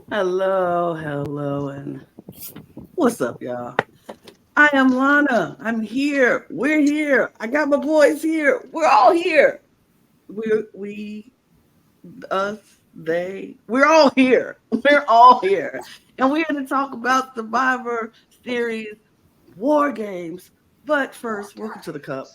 Hello, and what's up, y'all? I am Lana. I'm here. We're here. I got my boys here. We're all here. We, us, they. We're all here. We're all here, and we're going to talk about Survivor Series War Games. But first, welcome to the Cup.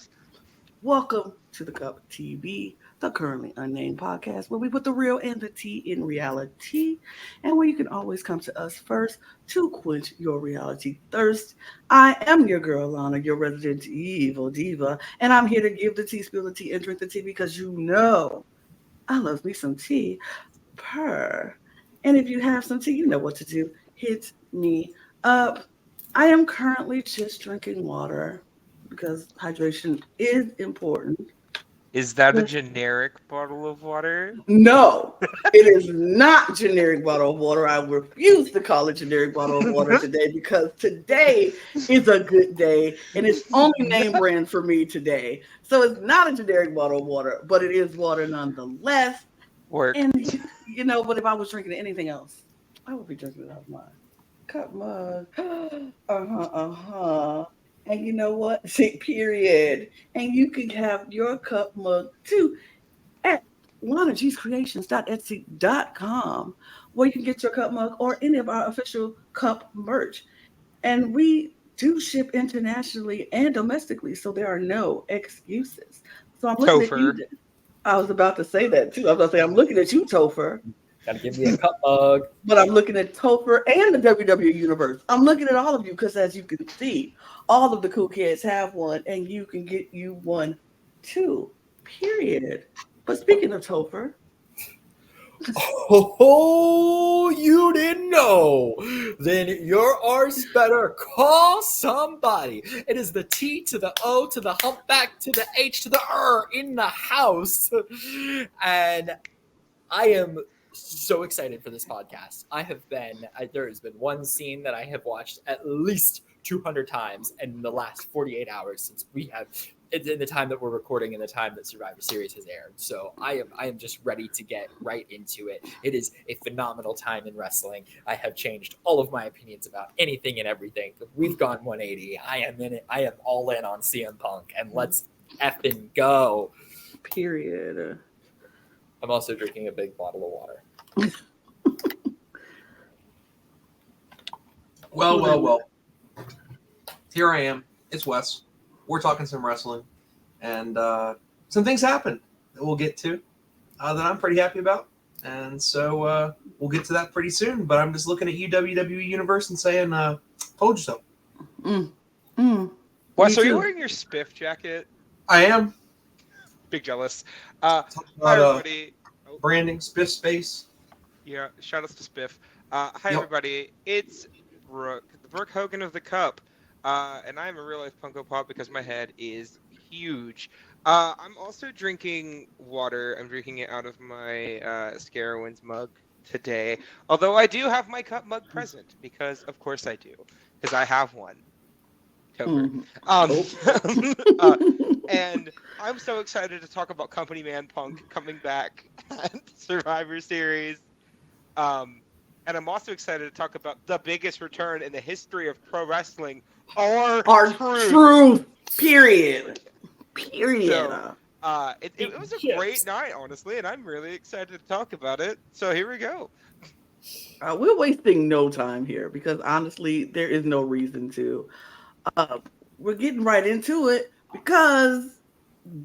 Welcome to the Cup TV, the Currently Unnamed Podcast, where we put the real and the tea in reality, and where you can always come to us first to quench your reality thirst. I am your girl, Lana, your resident evil diva, and I'm here to give the tea, spill the tea, and drink the tea because you know I love me some tea. Purr. And if you have some tea, you know what to do. Hit me up. I am currently just drinking water because hydration is important. Is that a generic bottle of water? No, it is not generic bottle of water. I refuse to call it generic bottle of water today because today is a good day and it's only name brand for me today. So it's not a generic bottle of water, but it is water nonetheless. Work. And but if I was drinking anything else, I would be drinking it out of my cup mug. Uh-huh. And you know what? See, period. And you can have your cup mug too at LanaG'sCreations.etsy.com, where you can get your cup mug or any of our official cup merch. And we do ship internationally and domestically, so there are no excuses. So I'm looking at you. Topher. I was about to say that too. I was about to say, I'm looking at you, Topher. Gotta give me a cup mug. But I'm looking at Topher and the WWE Universe. I'm looking at all of you because, as you can see, all of the cool kids have one, and you can get you one too. Period. But speaking of Topher, Oh, you didn't know? Then your arse better call somebody. It is the T to the O to the humpback to the H to the in the house. And I am so excited for this podcast. There has been one scene that I have watched at least 200 times in the last 48 hours since in the time that we're recording and the time that Survivor Series has aired. So I am just ready to get right into it. It is a phenomenal time in wrestling. I have changed all of my opinions about anything and everything. We've gone 180. I am in it. I am all in on CM Punk, and let's effing go. period. I'm also drinking a big bottle of water. Well. Here I am. It's Wes. We're talking some wrestling. And some things happened that we'll get to that I'm pretty happy about. And so we'll get to that pretty soon. But I'm just looking at you, WWE Universe, and saying, told you so. Wes, are you wearing your Spiff jacket? I am. Big jealous. Talking Hi, about everybody. branding, Spiff Space. Yeah, shout outs to Spiff. Hi, Yep. everybody. It's Brooke, the Brooke Hogan of the Cup. And I'm a real life Funko Pop because my head is huge. I'm also drinking water. I'm drinking it out of my Scarowinds mug today. Although I do have my cup mug present because, of course, I do. Because I have one. Mhm. And I'm so excited to talk about Company Man Punk coming back at Survivor Series. And I'm also excited to talk about the biggest return in the history of pro wrestling, our truth. Period. So, it was a great night, honestly, and I'm really excited to talk about it. So here we go. We're wasting no time here because honestly, there is no reason to. We're getting right into it because,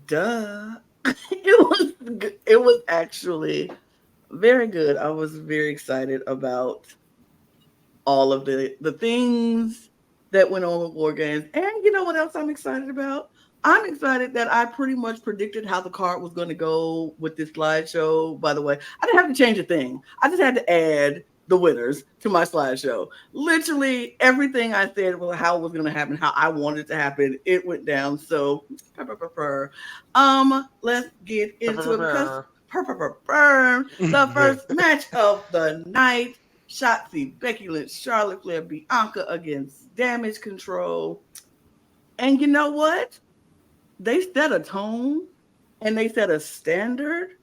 duh, it was actually very good. I was very excited about all of the things that went on with War Games. And you know what else I'm excited about? I'm excited that I pretty much predicted how the card was going to go with this slideshow. By the way, I didn't have to change a thing. I just had to add the winners to my slideshow. Literally everything I said, well, how it was going to happen, how I wanted it to happen, it went down. So, let's get into it because the first match of the night. Shotzi, Becky Lynch, Charlotte Flair, Bianca against Damage Control. And you know what? They set a tone and they set a standard,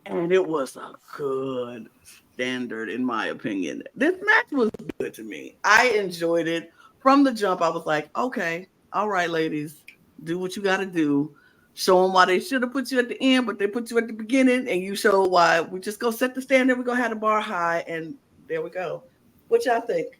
and it was a good standard, in my opinion. This match was good to me. I enjoyed it from the jump. I was like, okay, all right, ladies, do what you got to do. Show them why they should have put you at the end, but they put you at the beginning, and you show why. We just go set the standard. We're gonna have the bar high, and there we go. What y'all think?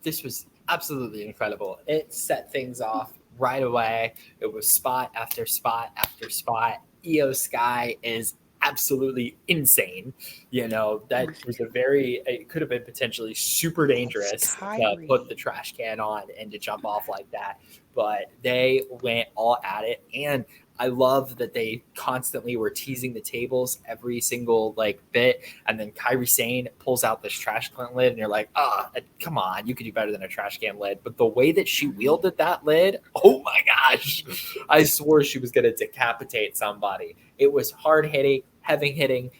This was absolutely incredible. It set things off right away. It was spot after spot after spot. Io Sky is absolutely insane. That was it could have been potentially super dangerous to put the trash can on and to jump off like that. But they went all at it. And I love that they constantly were teasing the tables every single bit. And then Kairi Sane pulls out this trash can lid, and you're like, come on, you could do better than a trash can lid. But the way that she wielded that lid, oh my gosh, I swore she was going to decapitate somebody. It was hard hitting,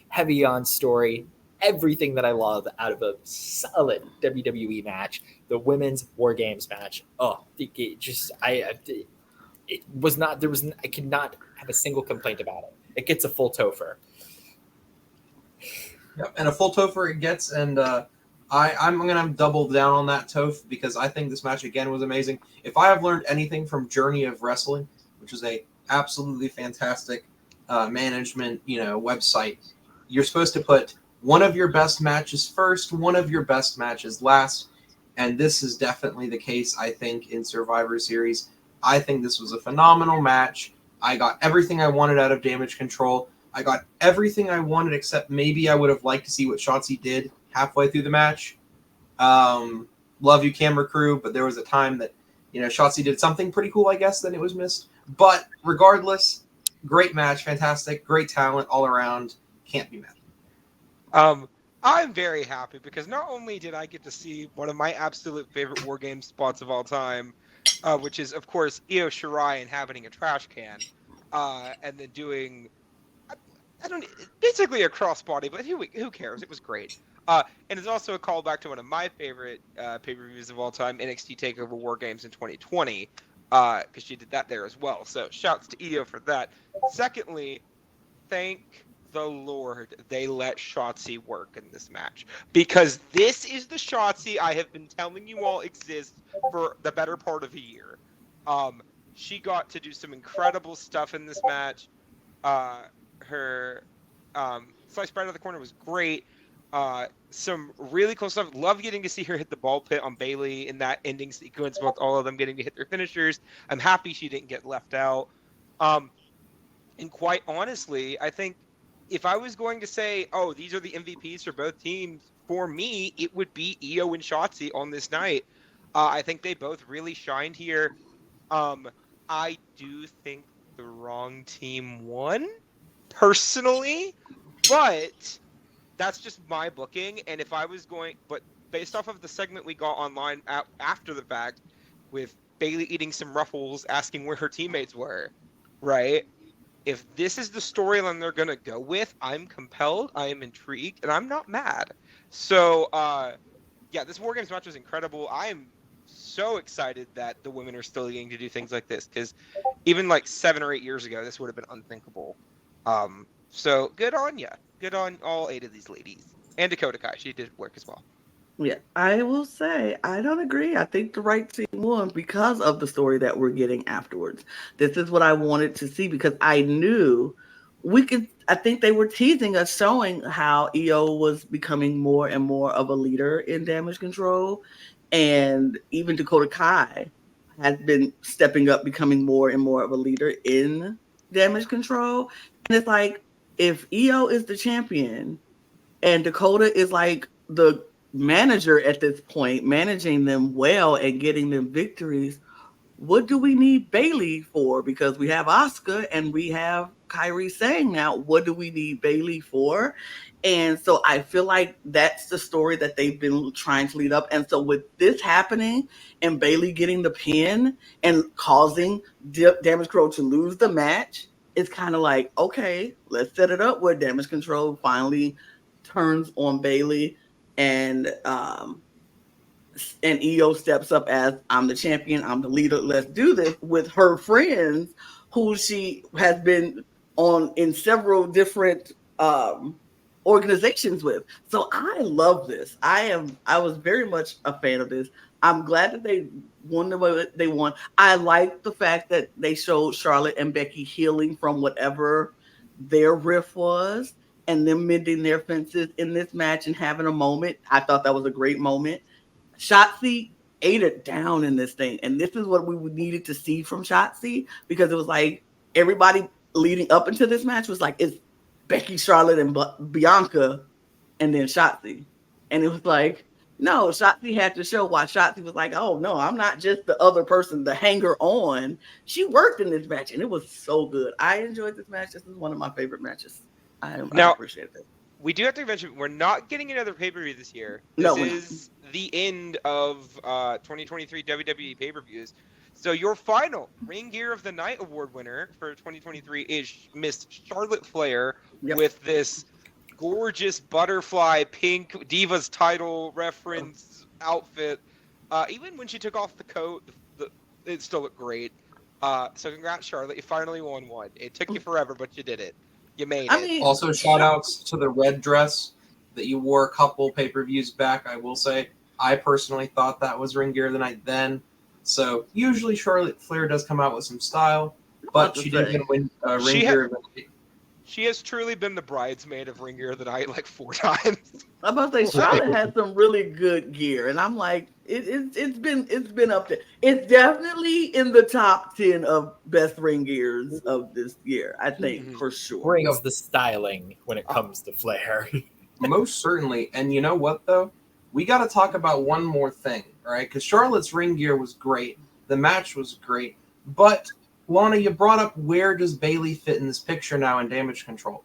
heavy on story, everything that I love out of a solid WWE match. The women's War Games match. I could not have a single complaint about it. It gets a full Topher. Yep, and a full Topher it gets, and I'm going to double down on that Toph because I think this match again was amazing. If I have learned anything from Journey of Wrestling, which is a absolutely fantastic management website, you're supposed to put one of your best matches first, one of your best matches last, and this is definitely the case, I think, in Survivor Series. I think this was a phenomenal match. I got everything I wanted out of Damage Control. I got everything I wanted, except maybe I would have liked to see what Shotzi did halfway through the match. Love you, camera crew, but there was a time that, Shotzi did something pretty cool, I guess, then it was missed. But regardless, great match, fantastic, great talent all around. Can't be mad. I'm very happy because not only did I get to see one of my absolute favorite War Games spots of all time, which is, of course, Io Shirai inhabiting a trash can, and then doing, basically a crossbody, but who cares? It was great. And it's also a callback to one of my favorite pay-per-views of all time, NXT TakeOver War Games in 2020, because she did that there as well. So shouts to Io for that. Secondly, thank the Lord they let Shotzi work in this match, because this is the Shotzi I have been telling you all exists for the better part of a year. She got to do some incredible stuff in this match. Her slice right out of the corner was great. Some really cool stuff. Love getting to see her hit the ball pit on Bayley in that ending sequence with all of them getting to hit their finishers. I'm happy she didn't get left out. And quite honestly, I think if I was going to say, these are the MVPs for both teams, for me, it would be Io and Shotzi on this night. I think they both really shined here. I do think the wrong team won, personally, but that's just my booking. And if I was but based off of the segment we got online after the fact, with Bayley eating some ruffles, asking where her teammates were, right? If this is the storyline they're going to go with, I'm compelled, I am intrigued, and I'm not mad. So, this War Games match was incredible. I am so excited that the women are still getting to do things like this, because even 7 or 8 years ago, this would have been unthinkable. So, good on ya. Good on all 8 of these ladies. And Dakota Kai, she did work as well. Yeah, I will say I don't agree. I think the right team won because of the story that we're getting afterwards. This is what I wanted to see, because I knew I think they were teasing us, showing how Io was becoming more and more of a leader in Damage Control. And even Dakota Kai has been stepping up, becoming more and more of a leader in Damage Control. And it's like, if Io is the champion and Dakota is the manager at this point, managing them well and getting them victories, what do we need Bayley for? Because we have Asuka and we have Kairi Sane now. What do we need Bayley for? And so I feel like that's the story that they've been trying to lead up. And so with this happening and Bayley getting the pin and causing Damage Control to lose the match, it's kind of like, okay, let's set it up where Damage Control finally turns on Bayley, and Io steps up as, I'm the champion, I'm the leader, let's do this, with her friends who she has been on in several different organizations with. So I love this. I was very much a fan of this. I'm glad that they won the way they won. I like the fact that they showed Charlotte and Becky healing from whatever their riff was and them mending their fences in this match and having a moment. I thought that was a great moment. Shotzi ate it down in this thing. And this is what we needed to see from Shotzi, because it was like everybody leading up into this match was like, it's Becky, Charlotte, and Bianca, and then Shotzi. And it was like, no, Shotzi had to show why. Shotzi was like, oh, no, I'm not just the other person, the hanger on. She worked in this match, and it was so good. I enjoyed this match. This is one of my favorite matches. I appreciate it. We do have to mention, we're not getting another pay-per-view this year. This is the end of 2023 WWE pay-per-views. So your final Ring Gear of the Night award winner for 2023 is Miss Charlotte Flair with this gorgeous butterfly pink Divas title reference outfit. Even when she took off the coat, it still looked great. So congrats, Charlotte. You finally won one. It took you forever, but you did it. You made it. Also, shout outs to the red dress that you wore a couple pay-per-views back. I will say, I personally thought that was Ring Gear of the Night then. So usually Charlotte Flair does come out with some style, but she did win Ring Gear of the Night. She has truly been the bridesmaid of Ring Gear of the Night like 4 times. I'm about to say Charlotte has some really good gear, and I'm like, it's been up there. It's definitely in the top 10 of best ring gears of this year, I think, for sure. Brings the styling when it comes to Flair. Most certainly. And you know what, though? We got to talk about one more thing, all right? Because Charlotte's ring gear was great. The match was great. But, Lana, you brought up, where does Bayley fit in this picture now in Damage Control?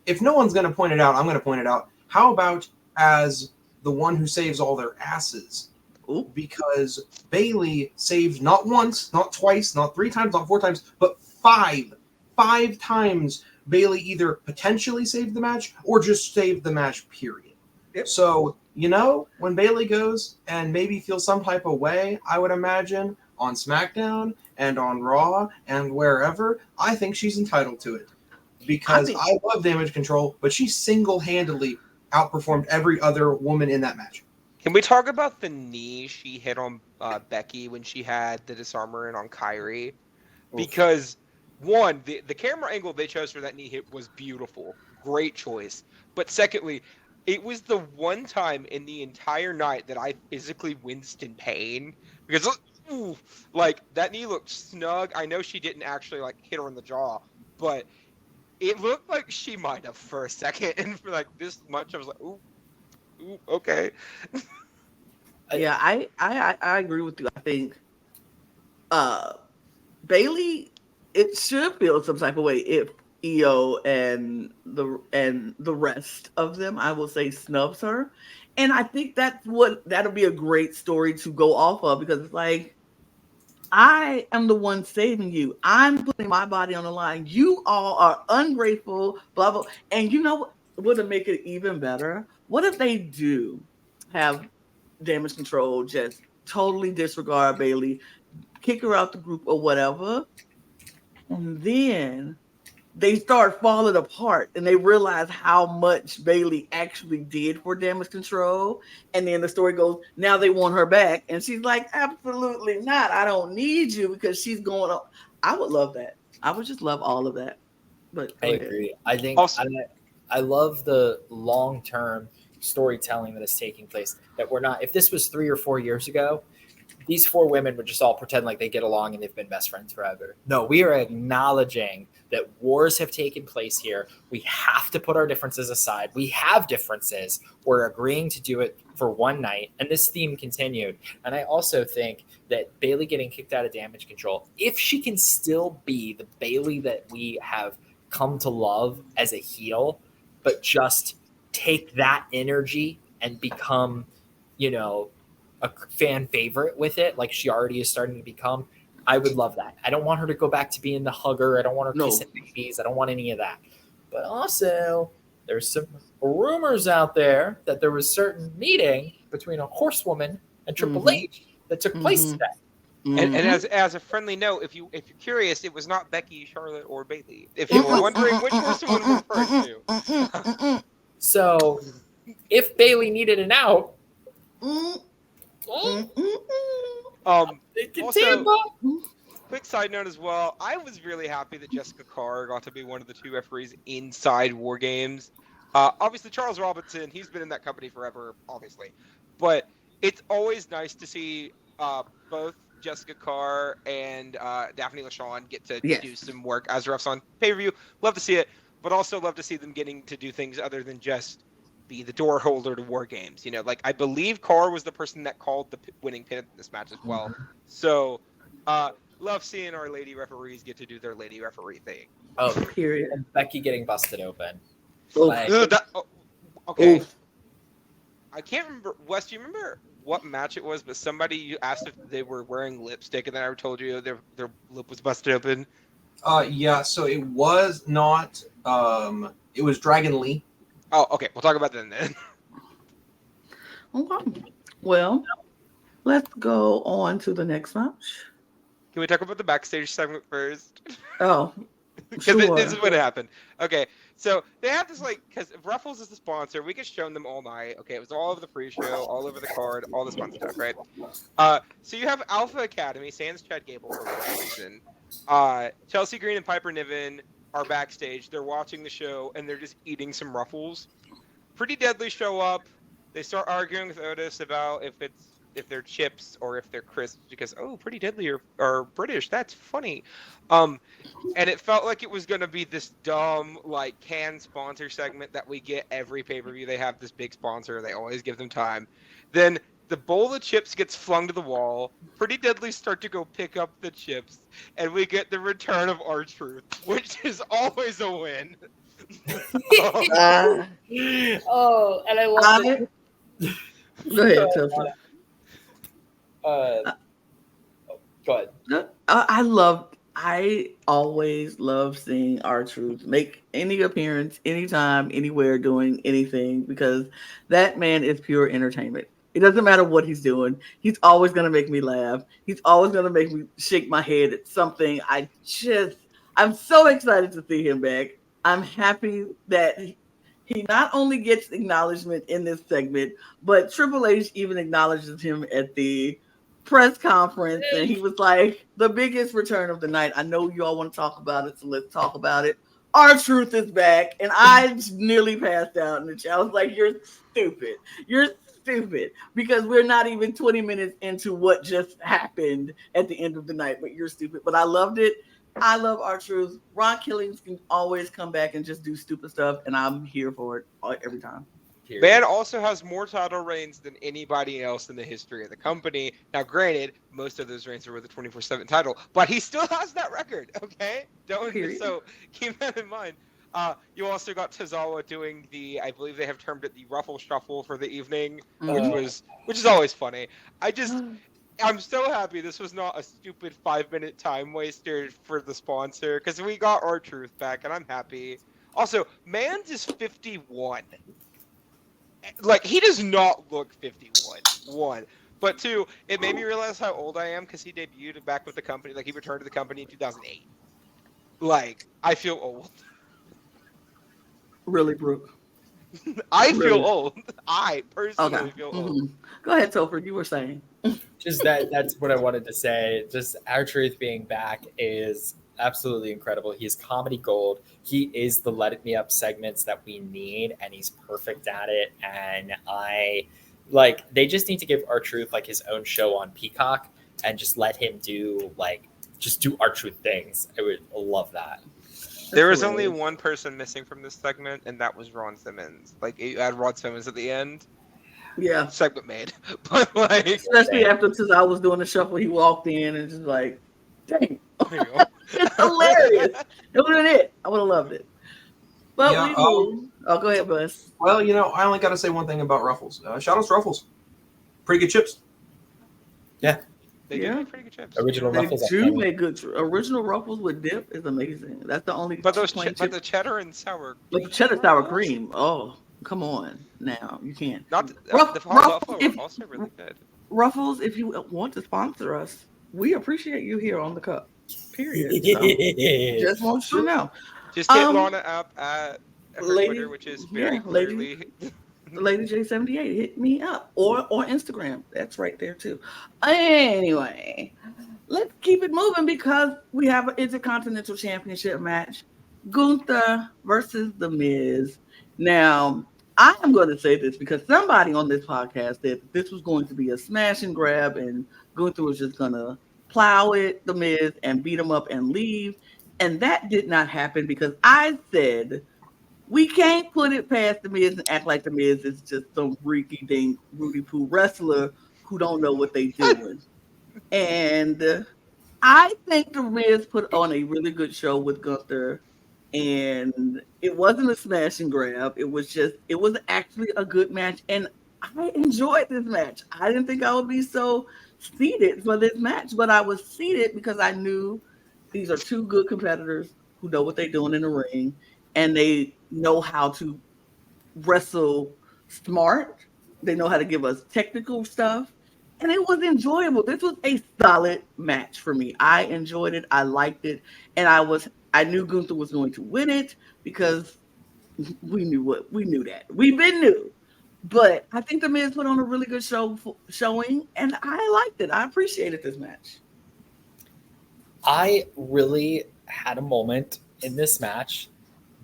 If no one's going to point it out, I'm going to point it out. How about as the one who saves all their asses? Ooh. Because Bayley saved not once, not twice, not 3 times, not 4 times, but 5. 5 times Bayley either potentially saved the match or just saved the match, period. Yep. So, you know, when Bayley goes and maybe feels some type of way, I would imagine, on SmackDown and on Raw and wherever, I think she's entitled to it. Because I love Damage Control, but she single-handedly outperformed every other woman in that match. Can we talk about the knee she hit on Becky when she had the disarmer in on Kyrie? Because, one, the camera angle they chose for that knee hit was beautiful. Great choice. But secondly, it was the one time in the entire night that I physically winced in pain. Because, like, that knee looked snug. I know she didn't actually, like, hit her in the jaw. But it looked like she might have for a second. And for, like, this much, I was like, ooh, okay. Yeah, I agree with you. I think Bayley, it should feel some type of way if EO and the rest of them, I will say, snubs her. And I think that'll be a great story to go off of, because it's like, I am the one saving you. I'm putting my body on the line. You all are ungrateful, blah, blah. And you know what would make it even better? What if they do have Damage Control just totally disregard Bayley, kick her out the group or whatever, and then they start falling apart and they realize how much Bayley actually did for Damage Control, and then the story goes, now they want her back, and she's like, absolutely not, I don't need you, because she's going on. I would love that. I would just love all of that. But I agree. I think also, I love the long-term storytelling that is taking place, that we're not, if this was 3 or 4 years ago, these 4 women would just all pretend like they get along and they've been best friends forever. No, we are acknowledging that wars have taken place here. We have to put our differences aside. We have differences. We're agreeing to do it for one night, and this theme continued. And I also think that Bayley getting kicked out of Damage Control, if she can still be the Bayley that we have come to love as a heel, but just take that energy and become, you know, a fan favorite with it, like she already is starting to become, I would love that. I don't want her to go back to being the hugger. I don't want her kissing babies. I don't want any of that. But also, there's some rumors out there that there was certain meeting between a horsewoman and Triple H that took place today. And as a friendly note, if you're curious, it was not Becky, Charlotte, or Bayley. If you were wondering which horsewoman we're referring to. So if Bailey needed an out, Mm, mm, mm, mm. it can Also- Tampa. Quick side note as well, I was really happy that Jessica Carr got to be one of the 2 referees inside War Games. Obviously, Charles Robinson, he's been in that company forever, obviously. But it's always nice to see both Jessica Carr and Daphne LaShawn get to Yes. do some work as refs on pay-per-view. Love to see it, but also love to see them getting to do things other than just be the door holder to War Games. You know, like I believe Carr was the person that called the winning pin in this match as well. So, love seeing our lady referees get to do their lady referee thing. Oh, Period. and Becky getting busted open. Oof. Like, Okay. Oof. I can't remember. Wes, do you remember what match it was? But somebody you asked if they were wearing lipstick, and then I told you their lip was busted open. Yeah, so it was not. It was Dragon Lee. Oh, okay. We'll talk about that then. Okay. Well, let's go on to the next match. Can we talk about the backstage segment first? Oh, Because sure. this is what happened. Okay, so they have this because Ruffles is the sponsor, we get shown them all night. Okay, it was all over the pre-show, all over the card, all this fun stuff, right? So you have Alpha Academy, sans Chad Gable for whatever reason. Chelsea Green and Piper Niven are backstage. They're watching the show and they're just eating some Ruffles. Pretty Deadly show up. They start arguing with Otis about if they're chips or if they're crisps because Pretty Deadly are British. That's funny. And it felt like it was going to be this dumb can sponsor segment that we get every pay-per-view. They have this big sponsor. They always give them time. Then the bowl of chips gets flung to the wall. Pretty Deadly start to go pick up the chips, and we get the return of R-Truth, which is always a win. Uh, oh, and I love it. Go ahead, Topher. Go ahead. I always love seeing R-Truth make any appearance, anytime, anywhere, doing anything, because that man is pure entertainment. It doesn't matter what he's doing. He's always going to make me laugh. He's always going to make me shake my head at something. I'm so excited to see him back. I'm happy that he not only gets acknowledgement in this segment, but Triple H even acknowledges him at the press conference, and he was like, the biggest return of the night. I know you all want to talk about it, so let's talk about it. R-Truth is back, and I nearly passed out in the chat. I was like, you're stupid. You're stupid, because we're not even 20 minutes into what just happened at the end of the night, but you're stupid. But I loved it. I love R-Truth. Ron Killings can always come back and just do stupid stuff, and I'm here for it every time. Man also has more title reigns than anybody else in the history of the company. Now, granted, most of those reigns are with the 24/7 title, but he still has that record, okay? So keep that in mind. You also got Tozawa doing I believe they have termed it the Ruffle Shuffle for the evening, which is always funny. I'm so happy this was not a stupid 5-minute time waster for the sponsor, because we got R-Truth back, and I'm happy. Also, Mans is 51. He does not look 51. 1. But 2, it made me realize how old I am, because he debuted back with the company. He returned to the company in 2008. I feel old. Really, Brooke? I feel old. I personally feel old. Go ahead, Topher. You were saying. Just that's what I wanted to say. Just R-Truth being back is absolutely incredible. He's comedy gold. He is the Let It Me Up segments that we need, and he's perfect at it. And they just need to give R-Truth his own show on Peacock and just let him do R-Truth things. I would love that. There was only one person missing from this segment, and that was Ron Simmons. You add Ron Simmons at the end. Yeah. Segment made. But especially after I was doing the shuffle, he walked in and just dang. It's hilarious. It would have been it. I would have loved it. But we moved. Oh, go ahead, Buzz. Well, I only got to say one thing about Ruffles. Shout out to Ruffles. Pretty good chips. Yeah. They do make pretty good chips. Original Ruffles. They do make good. Original Ruffles with dip is amazing. That's the only. But the cheddar and sour. But the cheddar sour cream. Oh, come on now, you can't. Not the Buffalo are also really good. Ruffles, if you want to sponsor us, we appreciate you here on the Cup. Period. So, just want you to know. Just hit Lana up her Lady, Twitter, which is very yeah, lady, clearly. Lady J78, hit me up or Instagram. That's right there too. Anyway, let's keep it moving because we have an Intercontinental Championship match. Gunther versus The Miz. Now, I am going to say this because somebody on this podcast said that this was going to be a smash and grab and Gunther was just going to plow it, The Miz, and beat him up and leave. And that did not happen because I said we can't put it past The Miz and act like The Miz is just some freaky dink Rudy Poo wrestler who don't know what they doing. And I think The Miz put on a really good show with Gunther, and it wasn't a smash and grab. It was actually a good match, and I enjoyed this match. I didn't think I would be so seated for this match, but I was seated because I knew these are two good competitors who know what they're doing in the ring, and they know how to wrestle smart. They know how to give us technical stuff. And it was enjoyable. This was a solid match for me. I enjoyed it. I liked it. And I knew Gunther was going to win it because we knew that. We've been new. But I think The Miz put on a really good showing, and I liked it. I appreciated this match. I really had a moment in this match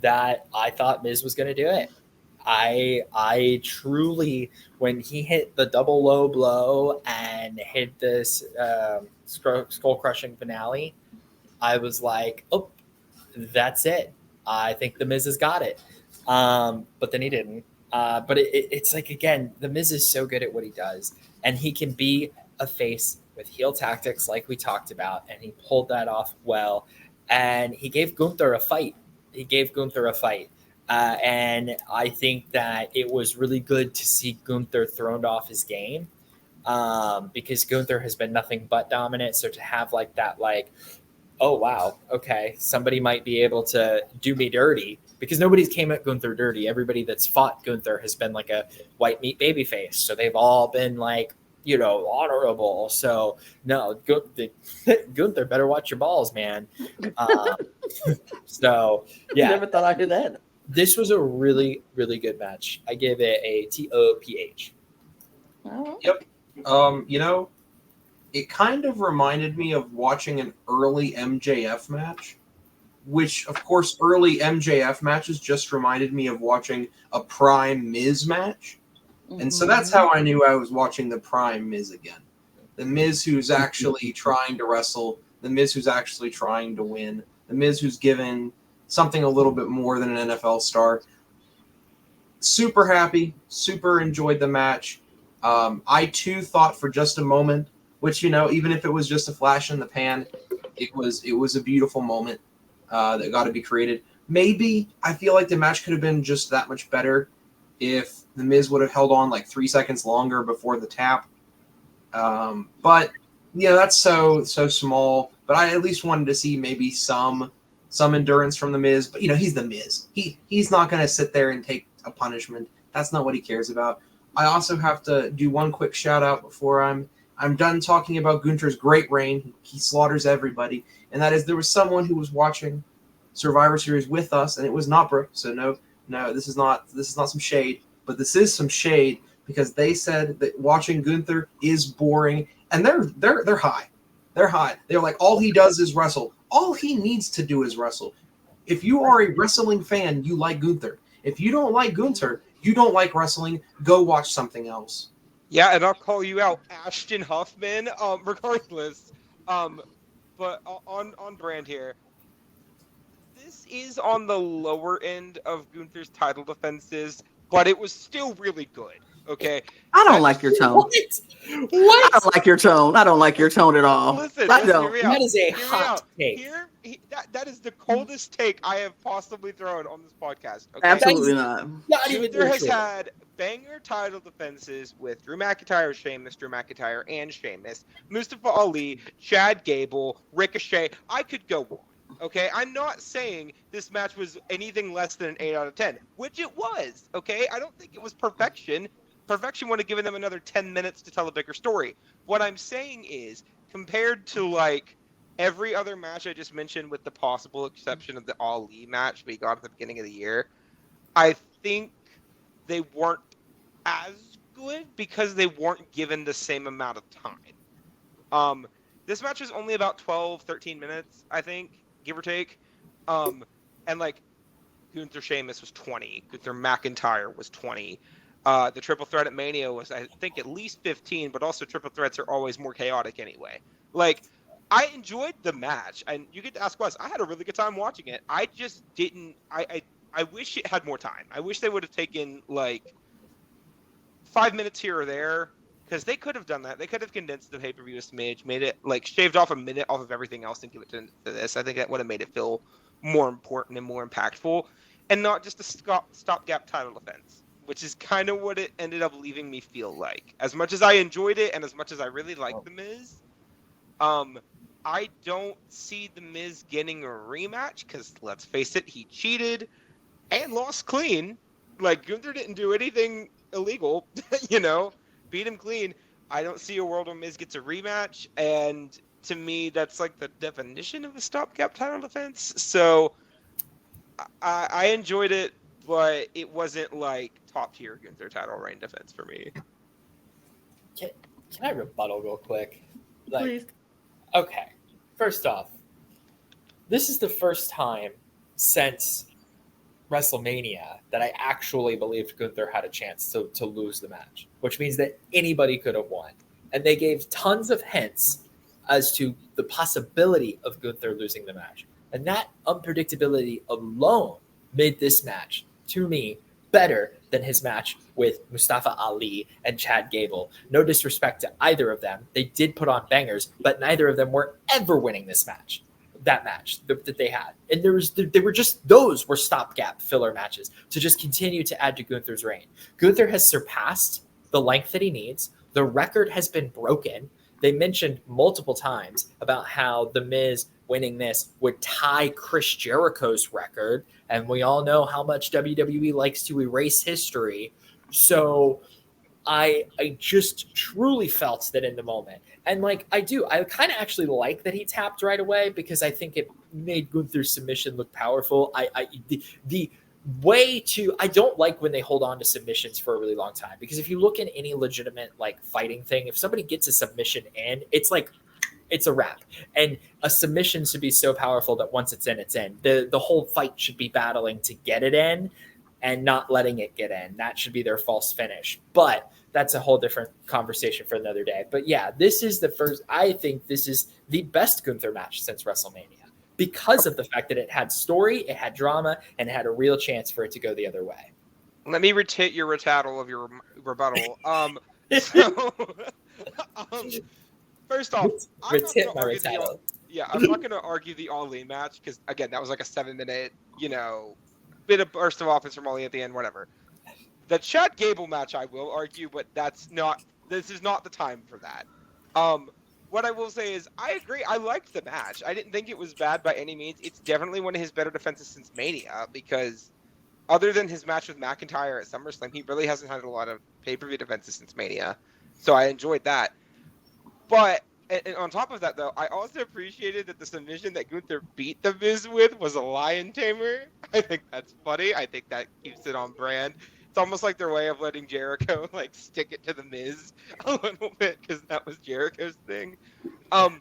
that I thought Miz was going to do it. I truly, when he hit the double low blow and hit this skull crushing finale, I was like, oh, that's it. I think The Miz has got it. But then he didn't. But it's like, again, The Miz is so good at what he does, and he can be a face with heel tactics like we talked about, and he pulled that off well. And he gave Gunther a fight. And I think that it was really good to see Gunther thrown off his game because Gunther has been nothing but dominant. So to have like that, like, oh, wow, okay, somebody might be able to do me dirty because nobody's came at Gunther dirty. Everybody that's fought Gunther has been like a white meat baby face. So they've all been like, honorable. So no, Gunther better watch your balls, man. So yeah. Never thought I'd do that. This was a really, really good match. I give it a TOPH. Oh. Yep. It kind of reminded me of watching an early MJF match, which, of course, early MJF matches just reminded me of watching a Prime Miz match. And so that's how I knew I was watching the Prime Miz again. The Miz who's actually trying to wrestle, the Miz who's actually trying to win, the Miz who's given something a little bit more than an NFL star. Super happy, super enjoyed the match. I too thought for just a moment, which, even if it was just a flash in the pan, it was a beautiful moment that got to be created. Maybe I feel like the match could have been just that much better if the Miz would have held on like 3 seconds longer before the tap. But that's so small. But I at least wanted to see maybe some endurance from the Miz. But he's the Miz. He's not going to sit there and take a punishment. That's not what he cares about. I also have to do one quick shout out before I'm done talking about Gunther's great reign. He slaughters everybody, and that is there was someone who was watching Survivor Series with us, and it was not Brooke. So no, this is not some shade, but this is some shade because they said that watching Gunther is boring, and they're high. They're high. They're like, all he does is wrestle. All he needs to do is wrestle. If you are a wrestling fan, you like Gunther. If you don't like Gunther, you don't like wrestling. Go watch something else. Yeah, and I'll call you out, Ashton Huffman. Regardless, but on brand here. This is on the lower end of Gunther's title defenses, but it was still really good. Okay. I don't like your tone. What? I don't like your tone. I don't like your tone at all. Listen, hear me out. That is a Hear me hot out. take. That is the coldest take I have possibly thrown on this podcast. Okay? Absolutely not. Gunther has had banger title defenses with Drew McIntyre, Sheamus, and Sheamus, Mustafa Ali, Chad Gable, Ricochet. I could go on. Okay, I'm not saying this match was anything less than an 8 out of 10, which it was. Okay, I don't think it was perfection. Perfection would have given them another 10 minutes to tell a bigger story. What I'm saying is, compared to like every other match I just mentioned, with the possible exception of the Ali match we got at the beginning of the year, I think they weren't as good because they weren't given the same amount of time. This match was only about 12, 13 minutes, I think, give or take. And like Gunther Sheamus was 20, Gunther McIntyre was 20. The triple threat at Mania was, I think, at least 15, but also triple threats are always more chaotic anyway. Like, I enjoyed the match, and you get to ask Wes. I had a really good time watching it. I just didn't. I wish it had more time. I wish they would have taken like 5 minutes here or there, because they could have done that. They could have condensed the pay-per-view a smidge, made it like shaved off a minute off of everything else and give it to this. I think that would have made it feel more important and more impactful, and not just a stopgap title defense, which is kind of what it ended up leaving me feel like. As much as I enjoyed it and as much as I really liked The Miz, I don't see The Miz getting a rematch because, let's face it, he cheated and lost clean. Like, Gunther didn't do anything illegal, beat him clean. I don't see a world where Miz gets a rematch, and to me, that's like the definition of a stopgap title defense. So I enjoyed it, but it wasn't like top tier Gunther title reign defense for me. Can I rebuttal real quick? Please. Okay. First off, this is the first time since WrestleMania that I actually believed Gunther had a chance to lose the match, which means that anybody could have won. And they gave tons of hints as to the possibility of Gunther losing the match. And that unpredictability alone made this match, to me, better than his match with Mustafa Ali and Chad Gable. No disrespect to either of them. They did put on bangers, but neither of them were ever winning this match. That match that they had. And those were stopgap filler matches to just continue to add to Gunther's reign. Gunther has surpassed the length that he needs. The record has been broken. They mentioned multiple times about how The Miz winning this would tie Chris Jericho's record. And we all know how much WWE likes to erase history. So I just truly felt that in the moment. And I kind of actually like that he tapped right away because I think it made Gunther's submission look powerful. I don't like when they hold on to submissions for a really long time, because if you look in any legitimate fighting thing, if somebody gets a submission in, it's a wrap. And a submission should be so powerful that once it's in, it's in. The whole fight should be battling to get it in and not letting it get in. That should be their false finish. But that's a whole different conversation for another day. But yeah, I think this is the best Gunther match since WrestleMania, because of the fact that it had story, it had drama, and it had a real chance for it to go the other way. Let me retit your rebuttal of your rebuttal. First off, I'm not going to argue the Ali match because, again, that was like a 7-minute, bit of burst of offense from Ali at the end, whatever. The Chad Gable match, I will argue, but this is not the time for that. What I will say is, I agree. I liked the match. I didn't think it was bad by any means. It's definitely one of his better defenses since Mania, because other than his match with McIntyre at SummerSlam, he really hasn't had a lot of pay-per-view defenses since Mania. So I enjoyed that. But and on top of that, though, I also appreciated that the submission that Gunther beat The Miz with was a lion tamer. I think that's funny. I think that keeps it on brand. It's almost like their way of letting Jericho stick it to The Miz a little bit, because that was Jericho's thing. But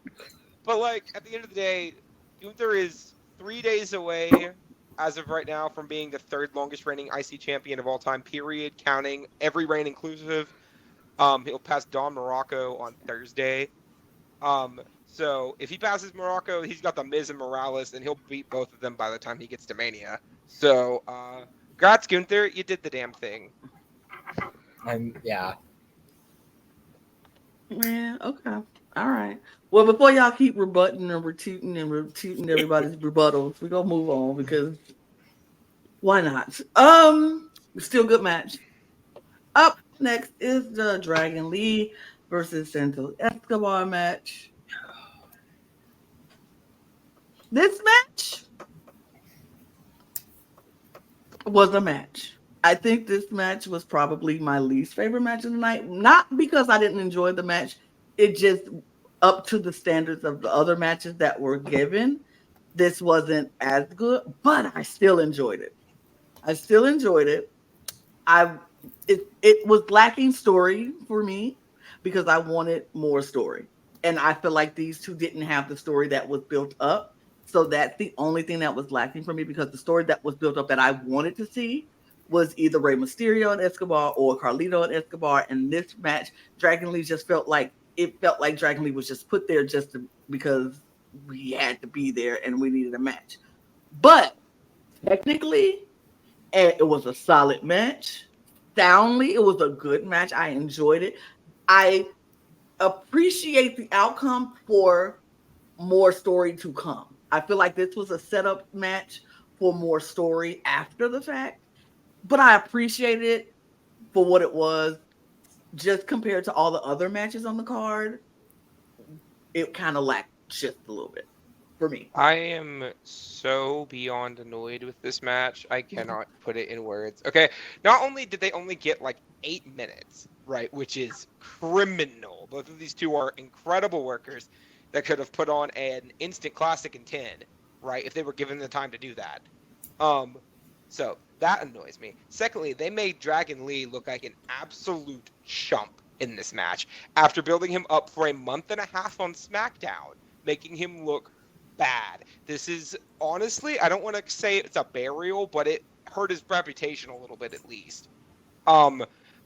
at the end of the day, Gunther is 3 days away as of right now from being the third longest reigning IC champion of all time, period, counting every reign inclusive. He'll pass Don Morocco on Thursday. So if he passes Morocco, he's got The Miz and Morales, and he'll beat both of them by the time he gets to Mania. So, congrats, Gunther. You did the damn thing. Yeah. Yeah, okay. All right. Well, before y'all keep rebutting and retooting everybody's rebuttals, we're going to move on, because why not? Still good match. Up next is the Dragon Lee versus Santos Escobar match. This match was a match. I think this match was probably my least favorite match of the night. Not because I didn't enjoy the match. It just, up to the standards of the other matches that were given, this wasn't as good, but I still enjoyed it. I still enjoyed it. I it was lacking story for me because I wanted more story. And I feel like these two didn't have the story that was built up. So that's the only thing that was lacking for me because the story that was built up that I wanted to see was either Rey Mysterio and Escobar or Carlito and Escobar. And this match, Dragon Lee just felt like Dragon Lee was just put there because we had to be there and we needed a match. But technically, and it was a solid match. Soundly, it was a good match. I enjoyed it. I appreciate the outcome for more story to come. I feel like this was a setup match for more story after the fact, but I appreciate it for what it was. Just compared to all the other matches on the card, it kind of lacked just a little bit for me. I am so beyond annoyed with this match. I cannot put it in words. Okay, not only did they only get like 8 minutes, right, which is criminal. Both of these two are incredible workers that could have put on an instant classic in 10, right, if they were given the time to do that. So that annoys me. Secondly, they made Dragon Lee look like an absolute chump in this match after building him up for a month and a half on SmackDown, making him look bad. This is honestly, I don't want to say it's a burial, but it hurt his reputation a little bit at least.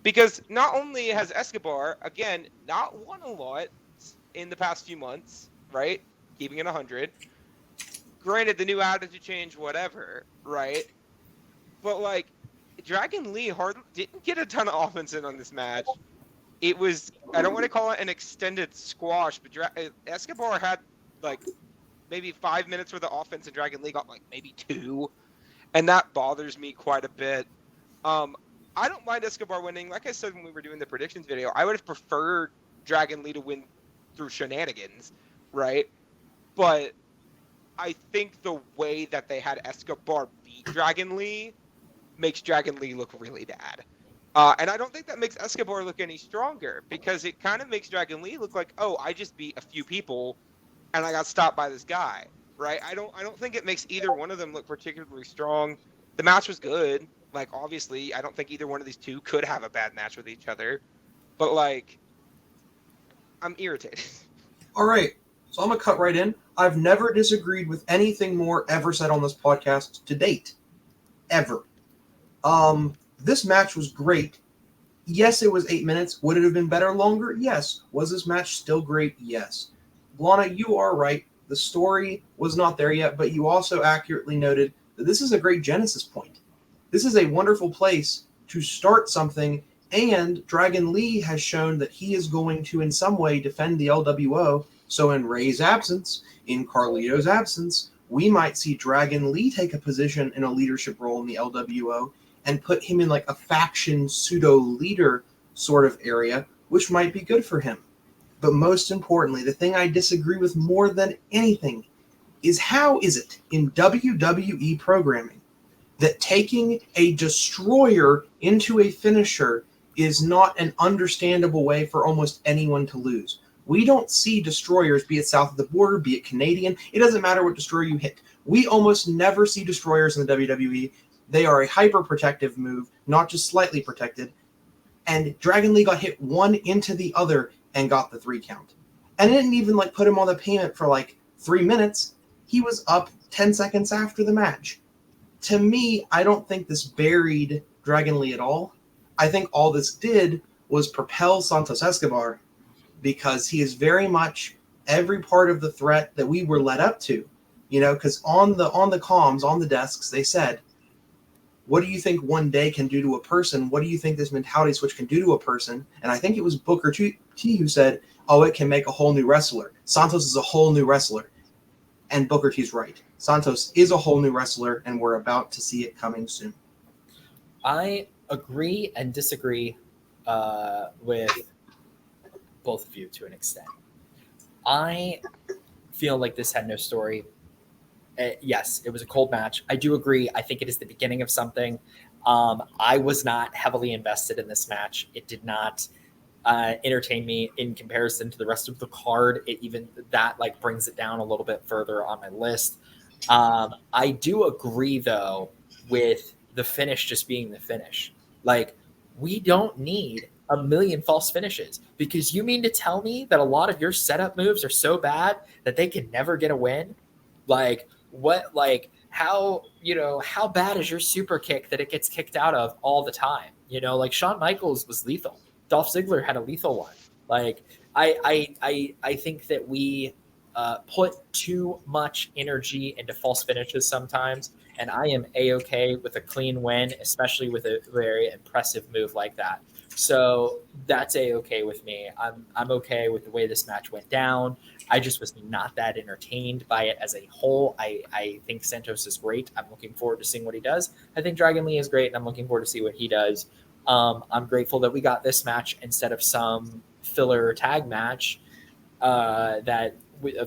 Because not only has Escobar, again, not won a lot in the past few months, right? Keeping it 100. Granted, the new attitude change, whatever, right? But like, Dragon Lee hardly didn't get a ton of offense in on this match. It was, I don't want to call it an extended squash, but Escobar had like maybe 5 minutes worth of offense and Dragon Lee got like maybe 2. And that bothers me quite a bit. I don't mind Escobar winning. Like I said when we were doing the predictions video, I would have preferred Dragon Lee to win through shenanigans, right? But I think the way that they had Escobar beat Dragon Lee makes Dragon Lee look really bad. And I don't think that makes Escobar look any stronger because it kind of makes Dragon Lee look like, oh, I just beat a few people and I got stopped by this guy, right? I don't think it makes either one of them look particularly strong. The match was good. Like, obviously, I don't think either one of these two could have a bad match with each other. But, like, I'm irritated. All right. So I'm going to cut right in. I've never disagreed with anything more ever said on this podcast to date. Ever. This match was great. Yes, it was 8 minutes. Would it have been better longer? Yes. Was this match still great? Yes. Lana, you are right. The story was not there yet, but you also accurately noted that this is a great genesis point. This is a wonderful place to start something, and Dragon Lee has shown that he is going to, in some way, defend the LWO. So in Rey's absence, in Carlito's absence, we might see Dragon Lee take a position in a leadership role in the LWO and put him in like a faction pseudo-leader sort of area, which might be good for him. But most importantly, the thing I disagree with more than anything is how is it in WWE programming that taking a destroyer into a finisher is not an understandable way for almost anyone to lose? We don't see destroyers, be it south of the border, be it Canadian. It doesn't matter what destroyer you hit. We almost never see destroyers in the WWE. They are a hyper-protective move, not just slightly protected. And Dragon Lee got hit one into the other and got the 3 count. And it didn't even like put him on the payment for like 3 minutes. He was up 10 seconds after the match. To me, I don't think this buried Dragon Lee at all. I think all this did was propel Santos Escobar because he is very much every part of the threat that we were led up to. You know, because on the comms, on the desks, they said, what do you think one day can do to a person? What do you think this mentality switch can do to a person? And I think it was Booker T who said, oh, it can make a whole new wrestler. Santos is a whole new wrestler. And Booker T's right. Santos is a whole new wrestler, and we're about to see it coming soon. I agree and disagree with both of you to an extent. I feel like this had no story. Yes, it was a cold match. I do agree. I think it is the beginning of something. I was not heavily invested in this match. It did not entertain me in comparison to the rest of the card. It even that like brings it down a little bit further on my list. I do agree though with the finish just being the finish. Like, we don't need a million false finishes, because you mean to tell me that a lot of your setup moves are so bad that they can never get a win? Like, what, like, how bad is your super kick that it gets kicked out of all the time? Like, Shawn Michaels was lethal. Dolph Ziggler had a lethal one. Like, I think that we put too much energy into false finishes sometimes, and I am A-okay with a clean win, especially with a very impressive move like that. So that's A-okay with me. I'm okay with the way this match went down. I just was not that entertained by it as a whole. I think Santos is great. I'm looking forward to seeing what he does. I think Dragon Lee is great, and I'm looking forward to see what he does. I'm grateful that we got this match instead of some filler tag match of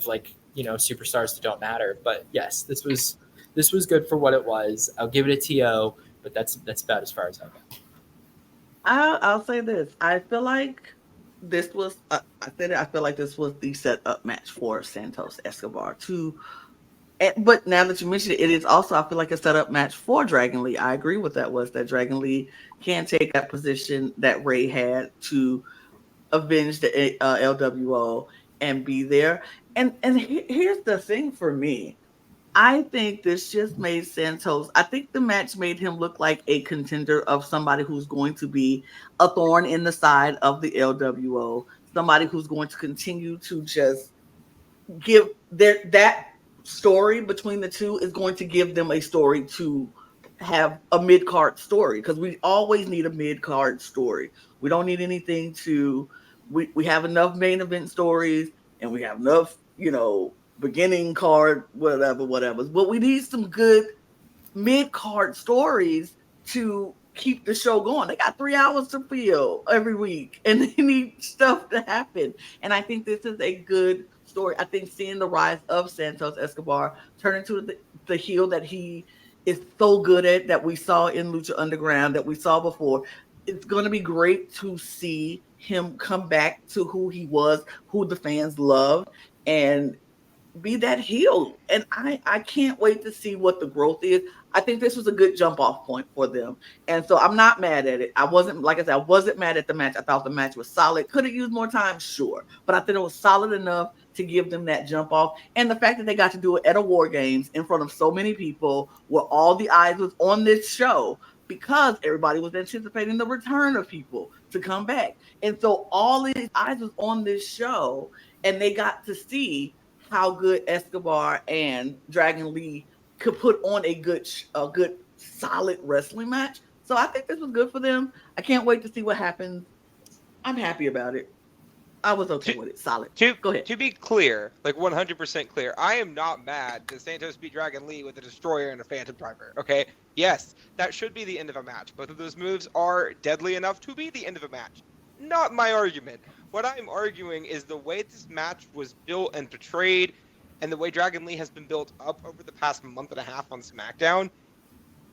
like, superstars that don't matter. But yes, this was good for what it was. I'll give it a TO, but that's about as far as I go. I'll say this. I feel like this was I feel like this was the setup match for Santos Escobar but now that you mentioned it, it is also, I feel like, a setup match for Dragon Lee. I agree with that, was that Dragon Lee can take that position that Ray had to avenge the LWO and be there. And here's the thing for me. I think this just made Santos, I think the match made him look like a contender of somebody who's going to be a thorn in the side of the LWO, somebody who's going to continue to just give that story between the two is going to give them a story to have a mid-card story, because we always need a mid-card story. We don't need anything we have enough main event stories, and we have enough, beginning card, whatever. But we need some good mid-card stories to keep the show going. They got 3 hours to fill every week, and they need stuff to happen. And I think this is a good story. I think seeing the rise of Santos Escobar turn into the heel that he is so good at, that we saw in Lucha Underground, that we saw before, it's going to be great to see him come back to who he was, who the fans love, and be that heel. And I can't wait to see what the growth is. I think this was a good jump off point for them. And so I'm not mad at it. I wasn't mad at the match. I thought the match was solid. Could have used more time? Sure. But I think it was solid enough to give them that jump off. And the fact that they got to do it at a War Games in front of so many people, where all the eyes was on this show, because everybody was anticipating the return of people to come back. And so all these eyes was on this show, and they got to see how good Escobar and Dragon Lee could put on a good solid wrestling match. So I think this was good for them. I can't wait to see what happens. I'm happy about it. I was okay with it. Solid. Go ahead. To be clear, like 100% clear, I am not mad that Santos beat Dragon Lee with a Destroyer and a Phantom Driver, okay? Yes, that should be the end of a match. Both of those moves are deadly enough to be the end of a match. Not my argument. What I'm arguing is the way this match was built and portrayed, and the way Dragon Lee has been built up over the past month and a half on SmackDown.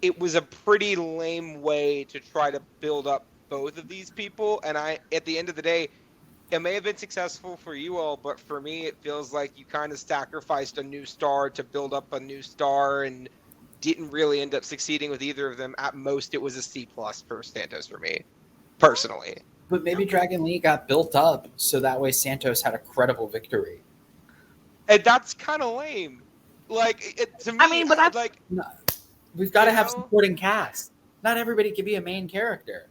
It was a pretty lame way to try to build up both of these people, and at the end of the day, it may have been successful for you all, but for me, it feels like you kind of sacrificed a new star to build up a new star and didn't really end up succeeding with either of them. At most, it was a C+ for Santos for me, personally. But maybe Dragon Lee got built up so that way Santos had a credible victory. And that's kind of lame. Like, to me, I mean, but no, we've got to have supporting cast. Not everybody can be a main character.